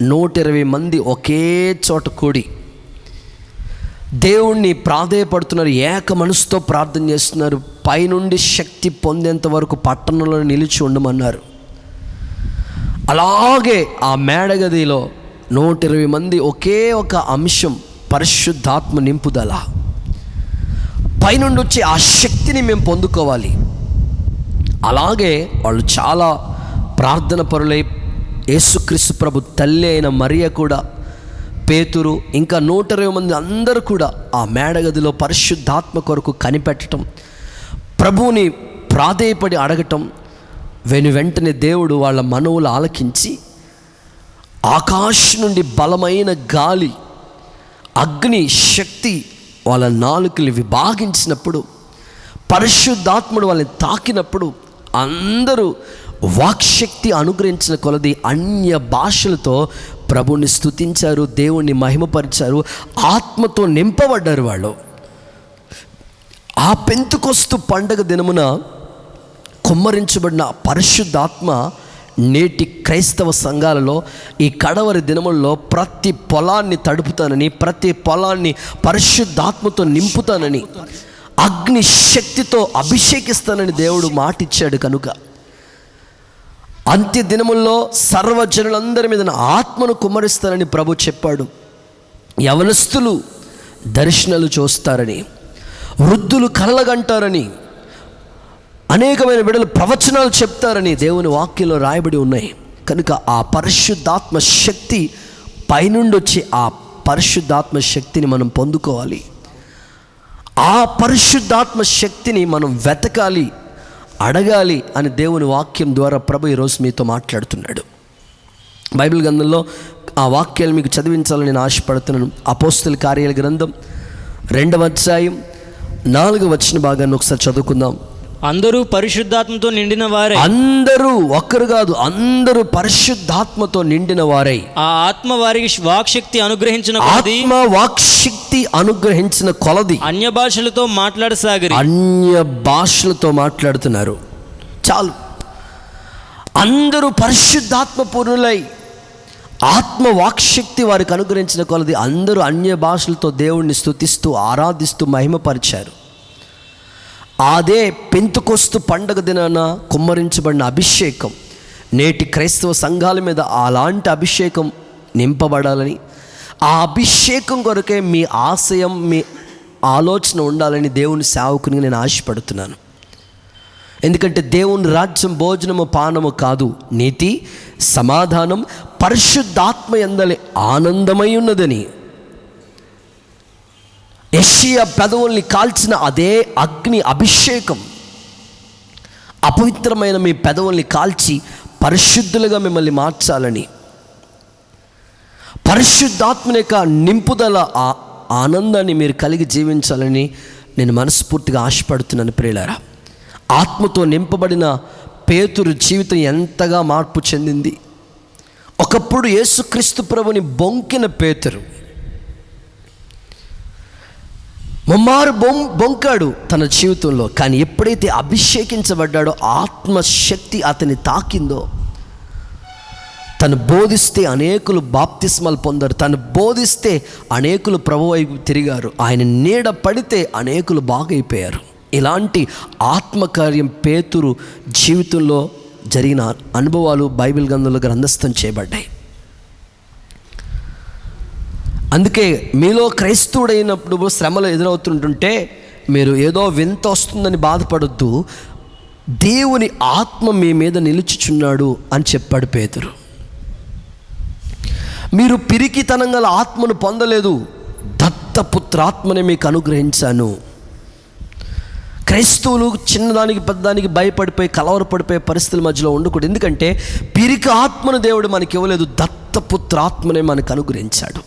120 మంది ఒకే చోట కూడి దేవుణ్ణి ప్రాధేయపడుతున్నారు, ఏక మనసుతో ప్రార్థన చేస్తున్నారు. పైనుండి శక్తి పొందేంత వరకు పట్టణంలో నిలిచి ఉండమన్నారు. అలాగే ఆ మేడగదిలో 120 మంది ఒకే ఒక అంశం, పరిశుద్ధాత్మ నింపుదల. పైనుండి వచ్చి ఆ శక్తిని మేము పొందుకోవాలి. అలాగే వాళ్ళు చాలా ప్రార్థన పరులై, యేసుక్రీస్తు ప్రభు తల్లి అయిన మరియ కూడా, పేతురు, ఇంకా 120 మంది అందరూ కూడా ఆ మేడగదిలో పరిశుద్ధాత్మ కొరకు కనిపెట్టడం, ప్రభువుని ప్రాధేయపడి అడగటం, వెంటనే దేవుడు వాళ్ళ మనవులు ఆలకించి ఆకాశం నుండి బలమైన గాలి, అగ్ని శక్తి వాళ్ళ నాలుకలు విభాగించినప్పుడు, పరిశుద్ధాత్ముడు వాళ్ళని తాకినప్పుడు అందరూ వాక్శక్తి అనుగ్రహించిన కొలది అన్య భాషలతో ప్రభుని స్తుతించారు, దేవుణ్ణి మహిమపరిచారు, ఆత్మతో నింపబడ్డారు వాళ్ళు. ఆ పెంతెకొస్తు పండగ దినమున కుమ్మరించబడిన పరిశుద్ధాత్మ నేటి క్రైస్తవ సంఘాలలో ఈ కడవరి దినముల్లో ప్రతి పొలాన్ని తడుపుతానని, ప్రతి పొలాన్ని పరిశుద్ధాత్మతో నింపుతానని, అగ్ని శక్తితో అభిషేకిస్తానని దేవుడు మాటిచ్చాడు. కనుక అంత్య దినముల్లో సర్వజనులందరి మీద ఆత్మను కుమ్మరిస్తానని ప్రభు చెప్పాడు. యవనస్తులు దర్శనాలు చూస్తారని, వృద్ధులు కలలుగంటారని, అనేకమైన బిడ్డలు ప్రవచనాలు చెప్తారని దేవుని వాక్యంలో రాయబడి ఉన్నాయి. కనుక ఆ పరిశుద్ధాత్మ శక్తి పైనుండి వచ్చి ఆ పరిశుద్ధాత్మ శక్తిని మనం పొందుకోవాలి. ఆ పరిశుద్ధాత్మ శక్తిని మనం వెతకాలి, అడగాలి అని దేవుని వాక్యం ద్వారా ప్రభు ఈరోజు మీతో మాట్లాడుతున్నాడు. బైబిల్ గ్రంథంలో ఆ వాక్యాలు మీకు చదివించాలని నేను ఆశపడుతున్నాను. అపోస్తల కార్యాల గ్రంథం 2వ అధ్యాయం 4వ వచన భాగాన్ని ఒకసారి చదువుకుందాం. అందరూ పరిశుద్ధాత్మతో నిండిన వారై, అందరూ ఒక్కరు కాదు, అందరూ పరిశుద్ధాత్మతో నిండిన వారై, ఆ ఆత్మ వారికి వాక్శక్తి అనుగ్రహించిన కొలది, ఆత్మ వాక్శక్తి అనుగ్రహించిన కొలది అన్య భాషలతో మాట్లాడసాగిరి. అన్య భాషలతో మాట్లాడుతున్నారు. చాలు. అందరూ పరిశుద్ధాత్మ పూర్ణులై, ఆత్మ వాక్శక్తి వారికి అనుగ్రహించిన కొలది అందరూ అన్య భాషలతో దేవుణ్ణి స్తుతిస్తూ ఆరాధిస్తూ మహిమపరిచారు. అదే పెంతెకొస్తు పండగ దినాన కుమ్మరించబడిన అభిషేకం నేటి క్రైస్తవ సంఘాల మీద అలాంటి అభిషేకం నింపబడాలని, ఆ అభిషేకం కొరకే మీ ఆశయం, మీ ఆలోచన ఉండాలని దేవుని సేవకుని నేను ఆశపడుతున్నాను. ఎందుకంటే దేవుని రాజ్యం భోజనము పానము కాదు, నీతి సమాధానం పరిశుద్ధాత్మ యందలి ఆనందమై ఉన్నదని. యెషయా పెదవుల్ని కాల్చిన అదే అగ్ని అభిషేకం అపవిత్రమైన మీ పెదవుల్ని కాల్చి పరిశుద్ధులుగా మిమ్మల్ని మార్చాలని, పరిశుద్ధాత్మ యొక్క నింపుదల ఆనందాన్ని మీరు కలిగి జీవించాలని నేను మనస్ఫూర్తిగా ఆశపడుతున్నాను ప్రియులారా. ఆత్మతో నింపబడిన పేతురు జీవితం ఎంతగా మార్పు చెందింది. ఒకప్పుడు యేసుక్రీస్తు ప్రభుని బొంకిన పేతురు ముమ్మారు బొంకాడు తన జీవితంలో. కానీ ఎప్పుడైతే అభిషేకించబడ్డాడో, ఆత్మశక్తి అతని తాకిందో, తను బోధిస్తే అనేకులు బాప్తిస్మాలు పొందారు, తను బోధిస్తే అనేకులు ప్రభు వైపు తిరిగారు, ఆయన నీడ పడితే అనేకులు బాగైపోయారు. ఇలాంటి ఆత్మకార్యం పేతురు జీవితంలో జరిగిన అనుభవాలు బైబిల్ గ్రంథంలో గ్రంథస్థం చేయబడ్డాయి. అందుకే మీలో క్రైస్తవుడైనప్పుడు శ్రమలు ఎదురవుతుంటుంటే మీరు ఏదో వింత వస్తుందని బాధపడొద్దు. దేవుని ఆత్మ మీ మీద నిలుచుచున్నాడు అని చెప్పాడు పేతురు. మీరు పిరికితనం గల ఆత్మను పొందలేదు, దత్తపుత్రాత్మని మీకు అనుగ్రహించాను. క్రైస్తవులు చిన్నదానికి పెద్దదానికి భయపడిపోయి కలవరపడిపోయే పరిస్థితుల మధ్యలో ఉండకూడదు. ఎందుకంటే పిరికి ఆత్మను దేవుడు మనకి ఇవ్వలేదు, దత్తపుత్రాత్మనే మనకు అనుగ్రహించాడు.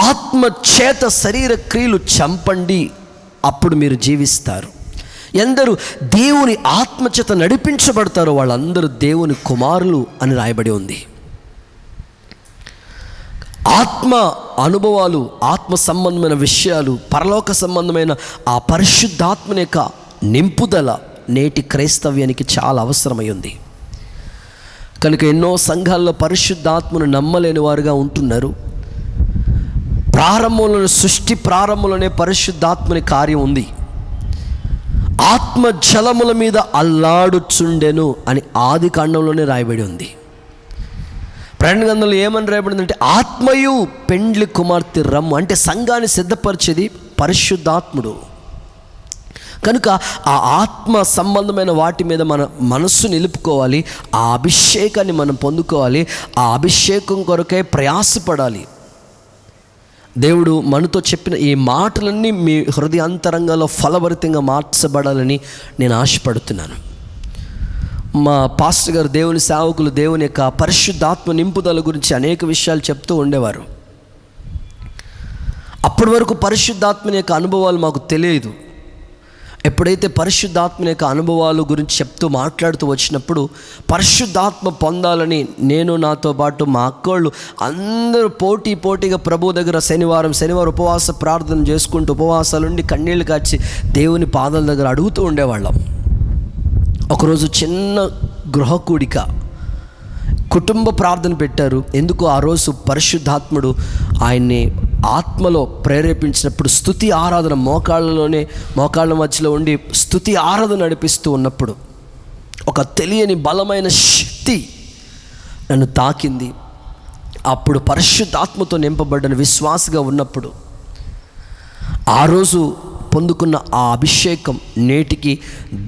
ఆత్మ చేత శరీర క్రియలు చంపండి, అప్పుడు మీరు జీవిస్తారు. ఎందరూ దేవుని ఆత్మచేత నడిపించబడతారో వాళ్ళందరూ దేవుని కుమారులు అని రాయబడి ఉంది. ఆత్మ అనుభవాలు, ఆత్మ సంబంధమైన విషయాలు, పరలోక సంబంధమైన ఆ పరిశుద్ధాత్మని యొక్క నింపుదల నేటి క్రైస్తవ్యానికి చాలా అవసరమై ఉంది. కనుక ఎన్నో సంఘాల్లో పరిశుద్ధాత్మను నమ్మలేని వారుగా ఉంటున్నారు. సృష్టి ప్రారంభంలోనే పరిశుద్ధాత్మని కార్యం ఉంది. ఆత్మ జలముల మీద అల్లాడుచుండెను అని ఆది కాండంలోనే రాయబడి ఉంది. ప్రకటన గ్రంథంలో ఏమని రాయబడిందంటే ఆత్మయు పెండ్లి కుమార్తె రమ్ము, అంటే సంఘాన్ని సిద్ధపరిచేది పరిశుద్ధాత్ముడు. కనుక ఆ ఆత్మ సంబంధమైన వాటి మీద మన మనస్సు నిలుపుకోవాలి, ఆ అభిషేకాన్ని మనం పొందుకోవాలి, ఆ అభిషేకం కొరకై ప్రయాసపడాలి. దేవుడు మనతో చెప్పిన ఈ మాటలన్నీ మీ హృదయాంతరంగంలో ఫలభరితంగా మార్చబడాలని నేను ఆశపడుతున్నాను. మా పాస్టర్ గారు, దేవుని సేవకులు దేవుని యొక్క పరిశుద్ధాత్మ నింపుదల గురించి అనేక విషయాలు చెప్తూ ఉండేవారు. అప్పటి వరకు పరిశుద్ధాత్మని యొక్క అనుభవాలు మాకు తెలియదు. ఎప్పుడైతే పరిశుద్ధాత్మ యొక్క అనుభవాలు గురించి చెప్తూ మాట్లాడుతూ వచ్చినప్పుడు పరిశుద్ధాత్మ పొందాలని నేను, నాతో పాటు మా అక్కోళ్ళు అందరూ పోటీగా ప్రభు దగ్గర శనివారం ఉపవాస ప్రార్థన చేసుకుంటూ ఉపవాసాలుండి కన్నీళ్ళు కాచి దేవుని పాదాల దగ్గర అడుగుతూ ఉండేవాళ్ళం. ఒకరోజు చిన్న గృహకూడిక కుటుంబ ప్రార్థన పెట్టారు. ఎందుకు ఆ రోజు పరిశుద్ధాత్ముడు ఆయన్ని ఆత్మలో ప్రేరేపించినప్పుడు స్తుతి ఆరాధన మోకాళ్ళ మధ్యలో ఉండి స్తుతి ఆరాధన నడిపిస్తూ ఉన్నప్పుడు ఒక తెలియని బలమైన శక్తి నన్ను తాకింది. అప్పుడు పరిశుద్ధాత్మతో నింపబడ్డను విశ్వాసగా ఉన్నప్పుడు ఆ రోజు పొందుకున్న ఆ అభిషేకం నేటికి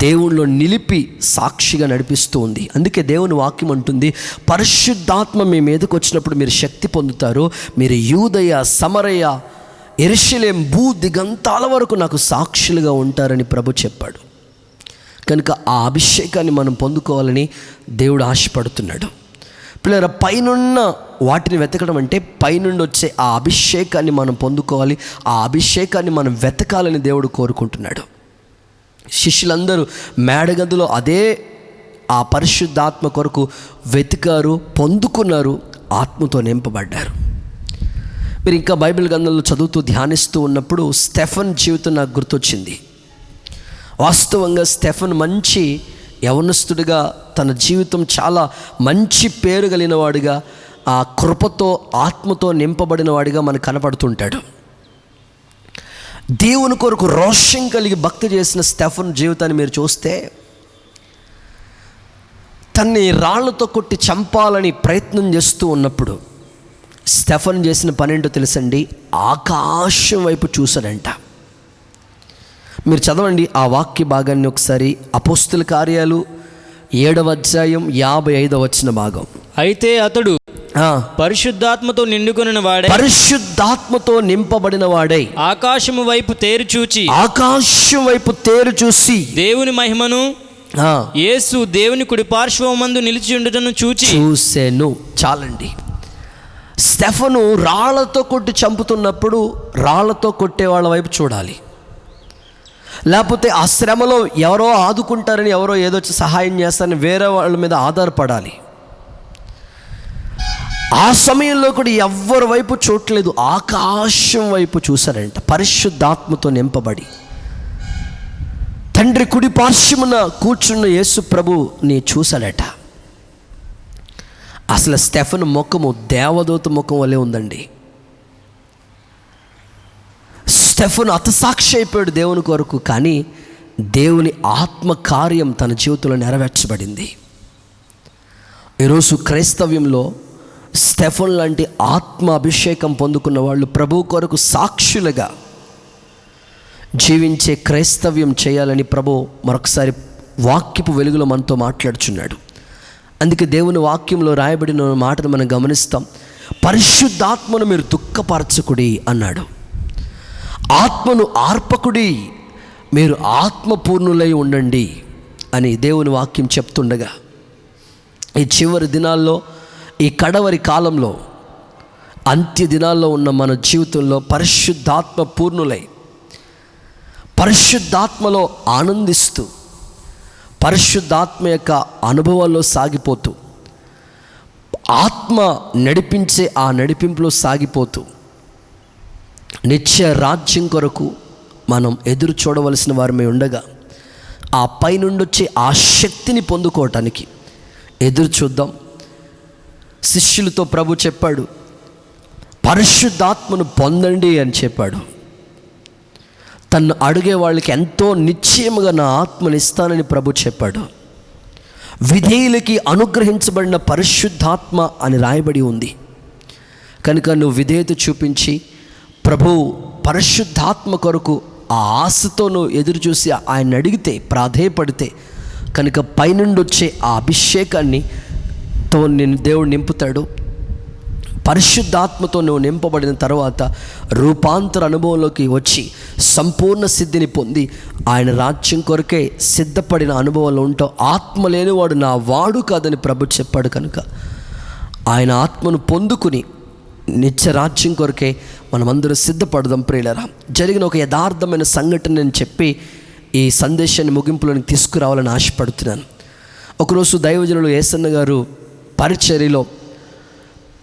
దేవునిలో నిలిపి సాక్షిగా నడిపిస్తూ ఉంది. అందుకే దేవుని వాక్యం అంటుంది, పరిశుద్ధాత్మ మీ మీదకి వచ్చినప్పుడు మీరు శక్తి పొందుతారు, మీరు యూదయ, సమరయ, యెరూషలేం భూదిగంతాల వరకు నాకు సాక్షులుగా ఉంటారని ప్రభు చెప్పాడు. కనుక ఆ అభిషేకాన్ని మనం పొందుకోవాలని దేవుడు ఆశపడుతున్నాడు. పిల్లల పైనున్న వాటిని వెతకడం అంటే పైనుండి వచ్చే ఆ అభిషేకాన్ని మనం పొందుకోవాలి, ఆ అభిషేకాన్ని మనం వెతకాలని దేవుడు కోరుకుంటున్నాడు. శిష్యులందరూ మేడగదిలో అదే ఆ పరిశుద్ధాత్మ కొరకు వెతికారు, పొందుకున్నారు, ఆత్మతో నింపబడ్డారు. మీరు ఇంకా బైబిల్ గ్రంథంలో చదువుతూ ధ్యానిస్తూ ఉన్నప్పుడు స్టెఫన్ జీవితం నాకు గుర్తొచ్చింది. వాస్తవంగా స్టెఫన్ మంచి యవనస్తుడిగా, తన జీవితం చాలా మంచి పేరు కలిగిన వాడిగా, ఆ కృపతో ఆత్మతో నింపబడిన వాడిగా మనకు కనపడుతుంటాడు. దేవుని కొరకు రోషం కలిగి భక్తి చేసిన స్టెఫన్ జీవితాన్ని మీరు చూస్తే తన్ని రాళ్లతో కొట్టి చంపాలని ప్రయత్నం చేస్తూ ఉన్నప్పుడు స్టెఫన్ చేసిన పనేంటో తెలుసండి, ఆకాశం వైపు చూశాడంట. మీరు చదవండి ఆ వాక్య భాగాన్ని ఒకసారి. అపోస్తుల కార్యాలు 7వ అధ్యాయం 55వ వచన భాగం. అయితే అతడు పరిశుద్ధాత్మతో నిండుకొనిన వాడై, పరిశుద్ధాత్మతో నింపబడిన వాడై ఆకాశము వైపు తేరు చూసి దేవుని మహిమను, యేసు దేవుని కుడి పార్శ్వమందు నిలిచి ఉండటను చూశాను. చాలండి. స్టెఫను రాళ్లతో కొట్టి చంపుతున్నప్పుడు రాళ్లతో కొట్టే వాళ్ళ వైపు చూడాలి, లేకపోతే ఆ శ్రమలో ఎవరో ఆదుకుంటారని, ఎవరో ఏదో సహాయం చేస్తారని వేరే వాళ్ళ మీద ఆధారపడాలి. ఆ సమయంలో కూడా ఎవ్వరి వైపు చూడలేదు, ఆకాశం వైపు చూశారంట. పరిశుద్ధాత్మతో నింపబడి తండ్రి కుడి పార్శ్వమున కూర్చున్న యేసు ప్రభుని చూశాడట. అసలు స్టెఫను ముఖము దేవదూత ముఖం వలె ఉందండి. స్టెఫను హతసాక్షి అయిపోయాడు దేవుని కొరకు, కానీ దేవుని ఆత్మ కార్యం తన జీవితంలో నెరవేర్చబడింది. ఈరోజు క్రైస్తవ్యంలో స్టెఫన్ లాంటి ఆత్మ అభిషేకం పొందుకున్న వాళ్ళు ప్రభు కొరకు సాక్షులుగా జీవించే క్రైస్తవ్యం చేయాలని ప్రభు మరొకసారి వాక్యపు వెలుగులో మనతో మాట్లాడుచున్నాడు. అందుకే దేవుని వాక్యంలో రాయబడిన మాటను మనం గమనిస్తాం. పరిశుద్ధాత్మను మీరు దుఃఖపరచకుడి అన్నాడు. ఆత్మను ఆర్పకుడి, మీరు ఆత్మపూర్ణులై ఉండండి అని దేవుని వాక్యం చెప్తుండగా, ఈ చివరి దినాల్లో, ఈ కడవరి కాలంలో, అంత్య దినాల్లో ఉన్న మన జీవితంలో పరిశుద్ధాత్మ పూర్ణులై, పరిశుద్ధాత్మలో ఆనందిస్తూ, పరిశుద్ధాత్మ యొక్క అనుభవాల్లో సాగిపోతూ, ఆత్మ నడిపించే ఆ నడిపింపులో సాగిపోతూ నిత్య రాజ్యం కొరకు మనం ఎదురు చూడవలసిన వారమే ఉండగా, ఆ పైనుండి వచ్చే ఆ శక్తిని పొందుకోవటానికి ఎదురు చూద్దాం. శిష్యులతో ప్రభు చెప్పాడు, పరిశుద్ధాత్మను పొందండి అని చెప్పాడు. తన్ను అడిగే వాళ్ళకి ఎంతో నిశ్చయముగా నా ఆత్మని ఇస్తానని ప్రభు చెప్పాడు. విధేయులకి అనుగ్రహించబడిన పరిశుద్ధాత్మ అని రాయబడి ఉంది. కనుక నువ్వు విధేయత చూపించి ప్రభు పరిశుద్ధాత్మ కొరకు ఆ ఆశతో నువ్వు ఎదురు చూసి ఆయన అడిగితే, ప్రాధేయపడితే, కనుక పైనుండి వచ్చే ఆ అభిషేకాన్ని తో నేను దేవుడు నింపుతాడు. పరిశుద్ధాత్మతో నువ్వు నింపబడిన తర్వాత రూపాంతర అనుభవంలోకి వచ్చి సంపూర్ణ సిద్ధిని పొంది ఆయన రాజ్యం కొరకే సిద్ధపడిన అనుభవంలో ఉంటావు. ఆత్మ లేనివాడు నా వాడు కాదని ప్రభు చెప్పాడు. కనుక ఆయన ఆత్మను పొందుకుని నిత్య రాజ్యం కొరకే మనమందరం సిద్ధపడదాం. ప్రియులారా, జరిగిన ఒక యథార్థమైన సంఘటన నేను చెప్పి ఈ సందేశాన్ని ముగింపులోకి తీసుకురావాలని ఆశపడుతున్నాను. ఒకరోజు దైవజనులు యేసన్న గారు పరిచర్యలో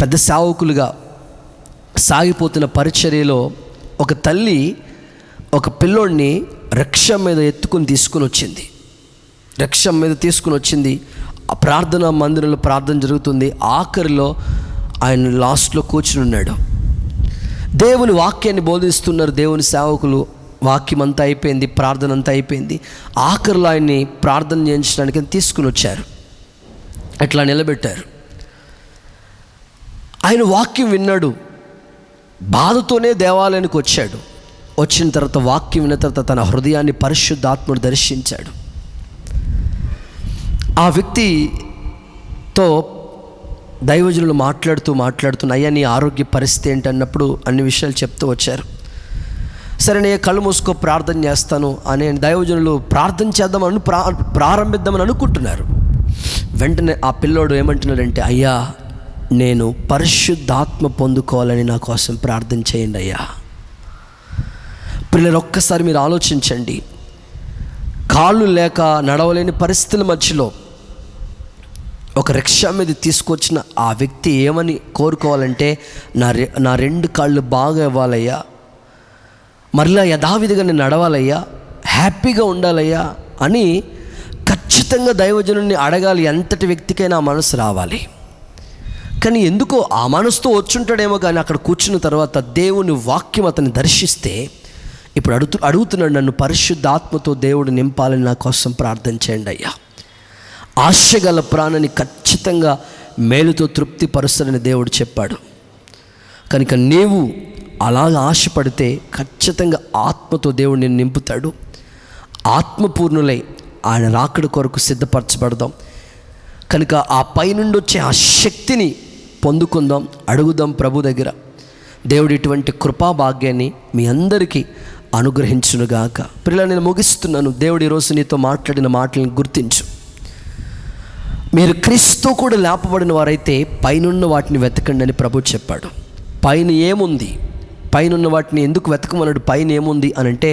పెద్ద సేవకులుగా సాగిపోతున్న పరిచర్యలో ఒక తల్లి ఒక పిల్లోడిని రిక్షా మీద తీసుకుని వచ్చింది. ఆ ప్రార్థనా మందిరంలో ప్రార్థన జరుగుతుంది. ఆఖరిలో ఆయన లాస్ట్లో కూర్చుని ఉన్నాడు. దేవుని వాక్యాన్ని బోధిస్తున్నారు దేవుని సేవకులు. వాక్యం అంతా అయిపోయింది, ప్రార్థన అంతా అయిపోయింది. ఆఖరిలో ఆయన్ని ప్రార్థన చేయించడానికి తీసుకుని వచ్చారు. అట్లా నిలబెట్టారు. ఆయన వాక్యం విన్నాడు, బాధతోనే దేవాలయానికి వచ్చాడు. వచ్చిన తర్వాత వాక్యం విన్న తర్వాత తన హృదయాన్ని పరిశుద్ధాత్ముడు దర్శించాడు. ఆ వ్యక్తితో దైవజనులు మాట్లాడుతున్న అయ్యా నీ ఆరోగ్య పరిస్థితి ఏంటన్నప్పుడు అన్ని విషయాలు చెప్తూ వచ్చారు. సరే నేను కళ్ళు మూసుకో ప్రార్థన చేస్తాను అని దైవజనులు ప్రార్థన చేద్దామని ప్రారంభిద్దామని అనుకుంటున్నారు. వెంటనే ఆ పిల్లోడు ఏమంటున్నాడంటే, అయ్యా నేను పరిశుద్ధాత్మ పొందుకోవాలని నా కోసం ప్రార్థన చేయండి అయ్యా. పిల్లలు ఒక్కసారి మీరు ఆలోచించండి. కాళ్ళు లేక నడవలేని పరిస్థితుల మధ్యలో ఒక రిక్షా మీద తీసుకొచ్చిన ఆ వ్యక్తి ఏమని కోరుకోవాలంటే, నా రెండు కాళ్ళు బాగా ఇవ్వాలయ్యా, మరలా యథావిధిగా నేను నడవాలయ్యా, హ్యాపీగా ఉండాలయ్యా అని ఖచ్చితంగా దైవజనుడిని అడగాలి. ఎంతటి వ్యక్తికైనా ఆ మనసు రావాలి. కానీ ఎందుకో ఆ మనసుతో వచ్చుంటాడేమో, కానీ అక్కడ కూర్చున్న తర్వాత దేవుని వాక్యం అతన్ని దర్శిస్తే ఇప్పుడు అడుగుతున్నాడు, నన్ను పరిశుద్ధాత్మతో దేవుడు నింపాలని నా కోసం ప్రార్థన చేయండి అయ్యా. ఆశగల ప్రాణాన్ని ఖచ్చితంగా మేలుతో తృప్తి పరుస్తానని దేవుడు చెప్పాడు. కనుక నీవు అలాగ ఆశపడితే ఖచ్చితంగా ఆత్మతో దేవుడు నిన్ను నింపుతాడు. ఆత్మపూర్ణులై ఆయన రాకడ కొరకు సిద్ధపరచబడదాం. కనుక ఆ పైనుండి వచ్చే ఆ శక్తిని పొందుకుందాం, అడుగుదాం ప్రభు దగ్గర. దేవుడు ఇటువంటి కృపాభాగ్యాన్ని మీ అందరికీ అనుగ్రహించునుగాక. పిల్లలు, నేను ముగిస్తున్నాను. దేవుడు ఈరోజు నీతో మాట్లాడిన మాటలను గుర్తించు. మీరు క్రీస్తు కూడా లేపబడిన వారైతే పైనున్న వాటిని వెతకండి అని ప్రభు చెప్పాడు. పైన ఏముంది, పైనున్న వాటిని ఎందుకు వెతకమన్నాడు? పైన ఏముంది అని అంటే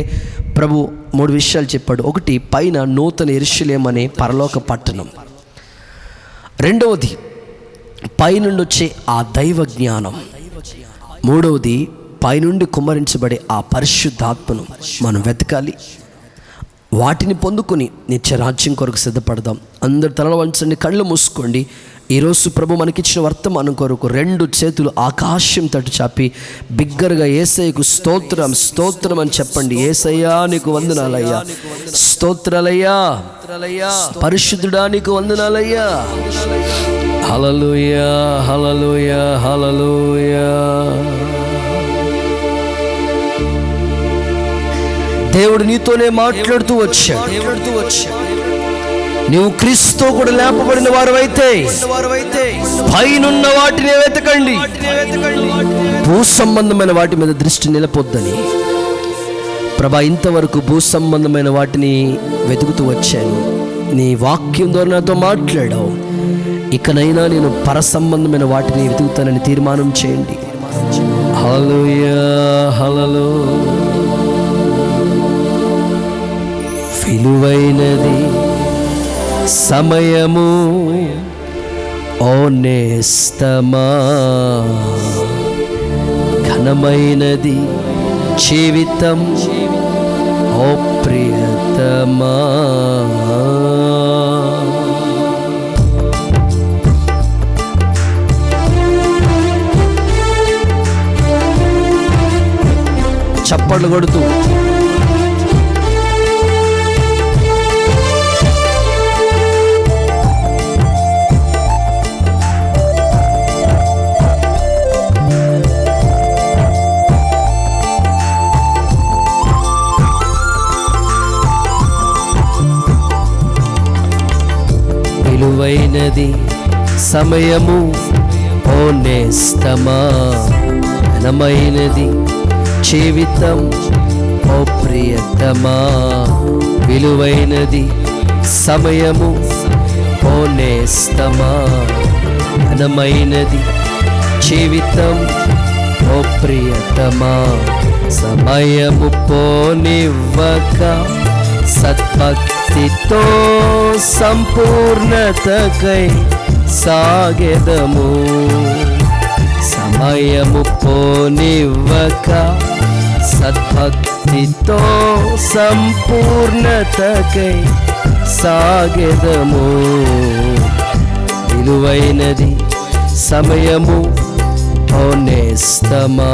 ప్రభు 3 విషయాలు చెప్పాడు. ఒకటి, పైన నూతన యెరూషలేము అనే పరలోక పట్టణం. రెండవది, పైనుండి వచ్చే ఆ దైవ జ్ఞానం. మూడవది, పైనుండి కుమ్మరించబడే ఆ పరిశుద్ధాత్మను మనం వెతకాలి. వాటిని పొందుకొని నిత్యరాజ్యం కొరకు సిద్ధపడదాం. అందరు తలలు వంచండి, కళ్ళు మూసుకోండి. ఈరోజు ప్రభు మనకిచ్చిన వర్తమానం కొరకు 2 చేతులు ఆకాశం తట్టు చాపి బిగ్గరగా యేసయ్యకు స్తోత్రం స్తోత్రం అని చెప్పండి. యేసయ్యా నీకు వందనాలయ్యా, స్తోత్రాలయ్యా, పరిశుద్ధుడా నీకు వందనాలయ్యా. హల్లెలూయా హల్లెలూయా హల్లెలూయా. దేవుడు నీతోనే మాట్లాడుతూ వచ్చాడు. నీవు క్రీస్తు కూడా లేపబడిన వారైతే పైనున్న వాటిని వెతకండి, భూ సంబంధమైన వాటి మీద దృష్టి నిలపొద్దని. ప్రభా, ఇంతవరకు భూ సంబంధమైన వాటిని వెతుకుతూ వచ్చాను. నీ వాక్యం ద్వారా నాతో మాట్లాడావు. ఇకనైనా నేను పర సంబంధమైన వాటిని వెతుకుతానని తీర్మానం చేయండి. హల్లెలూయా హల్లెలూయా. విలువైనది సమయము ఓ నేస్తమా, ఘనమైనది జీవితం ఓ ప్రియతమా. చప్పట్లు కొడుతూ విలువైనది సమయము ఓ నేస్తమా, ఘనమైనది జీవితం ఓ ప్రియతమా. విలువైనది సమయము ఓ నేస్తమా, ఘనమైనది జీవితం ఓ ప్రియతమా. సమయము పోనివ్వక సత్భక్తితో సంపూర్ణతకై సాగెదము. సమయము పోనివ్వక సద్భక్తితో సంపూర్ణతకై సాగెదము. విలువైనది సమయము ఓ నేస్తమా,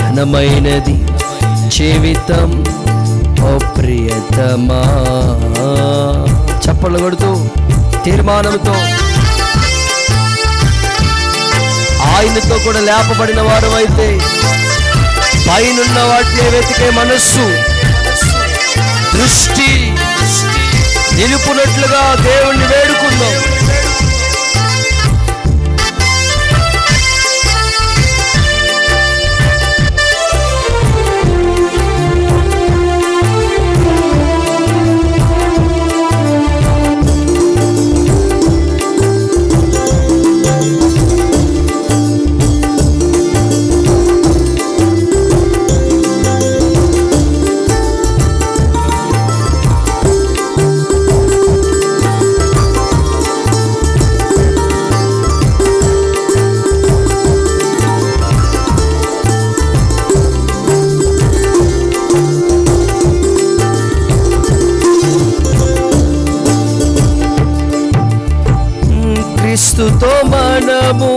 ఘనమైనది జీవితం ఓ ప్రియతమా. చప్పట్లు కొడుతూ తీర్మానంతో ఆయనతో కూడా లేపబడిన వారు అయితే పైనున్న వాటిని వెతికే మనస్సు, దృష్టి నిలుపునట్లుగా దేవుణ్ణి వేడుకుందాం. క్రీస్తుతో మనము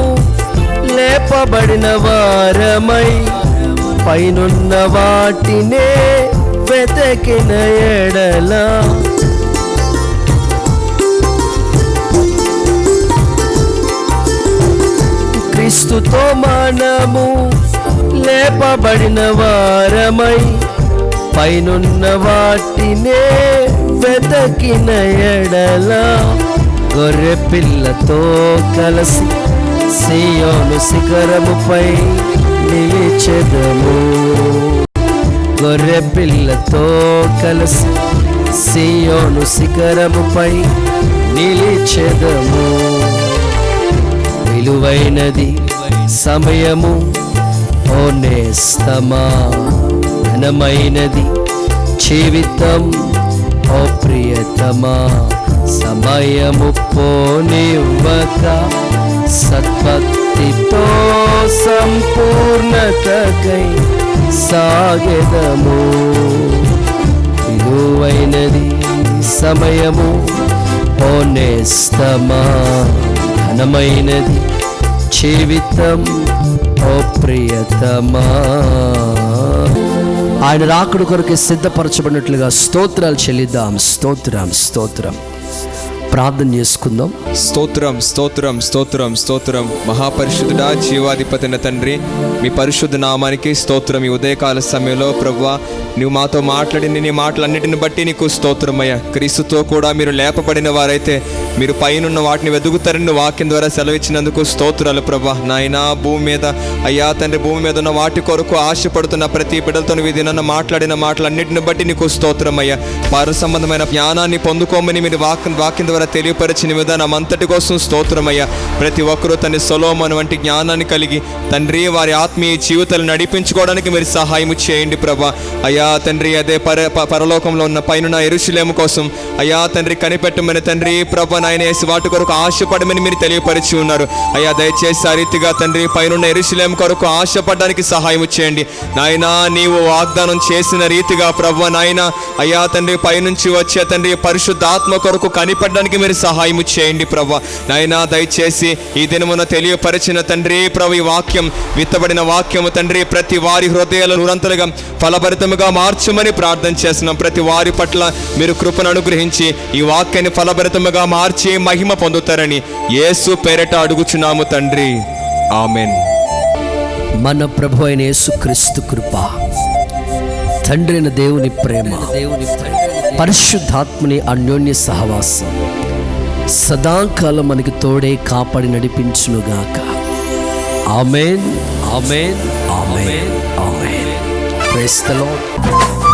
లేపబడిన వారమై పైనున్న వాటినే వెతకిన ఎడల క్రీస్తుతో మనము లేపబడిన వారమై పైనున్న వాటినే వెతకిన ఎడల గొర్రె పిల్లతో కలిసి సియోను శిఖరముపై నిలిచెదము. గొర్రె పిల్లతో కలిసి సియోను శిఖరముపై నిలిచెదము. విలువైనది సమయము ఓ నేస్తమా, ఘనమైనది జీవితం ఓ ప్రియతమా. సమయము పోనివ్వక సత్భక్తితో సంపూర్ణతకై సాగెదము. విలువైనది సమయము ఓ నేస్తమా, ఘనమైనది జీవితం ఓ ప్రియతమా. ఆయన రాకడ కొరకు సిద్ధపరచబడినట్లుగా స్తోత్రాలు చెల్లిద్దాం. స్తోత్రం స్తోత్రం. ప్రార్థన చేసుకుందాం. స్తోత్రం స్తోత్రం స్తోత్రం స్తోత్రం. మహాపరిశుద్ధుడా, జీవాధిపతిన తండ్రి, మీ పరిశుద్ధ నామానికి స్తోత్రం. ఈ ఉదయకాల సమయంలో ప్రభువా, నువ్వు మాతో మాట్లాడిన నీ మాటలన్నిటిని బట్టి నీకు స్తోత్రమయ్యా. క్రీస్తుతో కూడా మీరు లేపబడిన వారైతే మీరు పైనున్న వాటిని వెదుగుతారని వాక్యం ద్వారా సెలవిచ్చినందుకు స్తోత్రాలు ప్రభా. నాయనా, భూమి మీద అయ్యా తండ్రి, భూమి మీద ఉన్న వాటి కొరకు ఆశపడుతున్న ప్రతి బిడ్డలతో నువ్వు ఇది నన్ను మాట్లాడిన మాటలన్నిటిని బట్టి నీకు స్తోత్రమయ్యా. పర సంబంధమైన జ్ఞానాన్ని పొందుకోమని మీరు వాక్యం ద్వారా తెలియపరిచిన విధానం అంతటి కోసం స్తోత్రమయ్యా. ప్రతి ఒక్కరూ తండ్రి సొలొమోను వంటి జ్ఞానాన్ని కలిగి తండ్రి వారి ఆత్మీయ జీవితాలను నడిపించుకోవడానికి మీరు సహాయం చేయండి ప్రభా. అయ్యా తండ్రి, అదే పరలోకంలో ఉన్న పైన యెరూషలేము కోసం అయ్యా తండ్రి కనిపెట్టమని తండ్రి ప్రభా నాయన యేసు వాటి కొరకు ఆశపడమని మీరు తెలియపరిచి ఉన్నారు. అయ్యా దయచేసి ఆ రీతిగా తండ్రి పైన యెరూషలేము కొరకు ఆశపడడానికి సహాయం చేయండి నాయనా. నీవు వాగ్దానం చేసిన రీతిగా ప్రభా నాయన అయ్యా తండ్రి పైనుంచి వచ్చే తండ్రి పరిశుద్ధాత్మ కొరకు కనిపెట్టడానికి మీరు సహాయం చేయండి ప్రభా నాయనా. దయచేసి ఈ దినమున తెలియపరిచిన తండ్రి ప్రభు ఈ వాక్యం, విత్తబడిన వాక్యము తండ్రి ప్రతి వారి హృదయాలను నూరంతలుగా ఫలభరితముగా మార్చమని ప్రార్థన చేస్తున్నాం. ప్రతి వారి పట్ల మీరు కృపను అనుగ్రహించి ఈ వాక్యాన్ని ఫలభరితముగా మార్చి మహిమ పొందుతారని యేసు పేరిట అడుగుచున్నాము తండ్రి, ఆమెన్. మన ప్రభు అయిన యేసుక్రీస్తు కృప, తండ్రి అయిన దేవుని ప్రేమ, పరిశుద్ధాత్మని అన్యోన్య సహవాసం సదాకాలం మనకి తోడే కాపాడి నడిపించునుగాక. ఆమేన్, ఆమేన్, ఆమేన్, ఆమేన్. Praise the lord.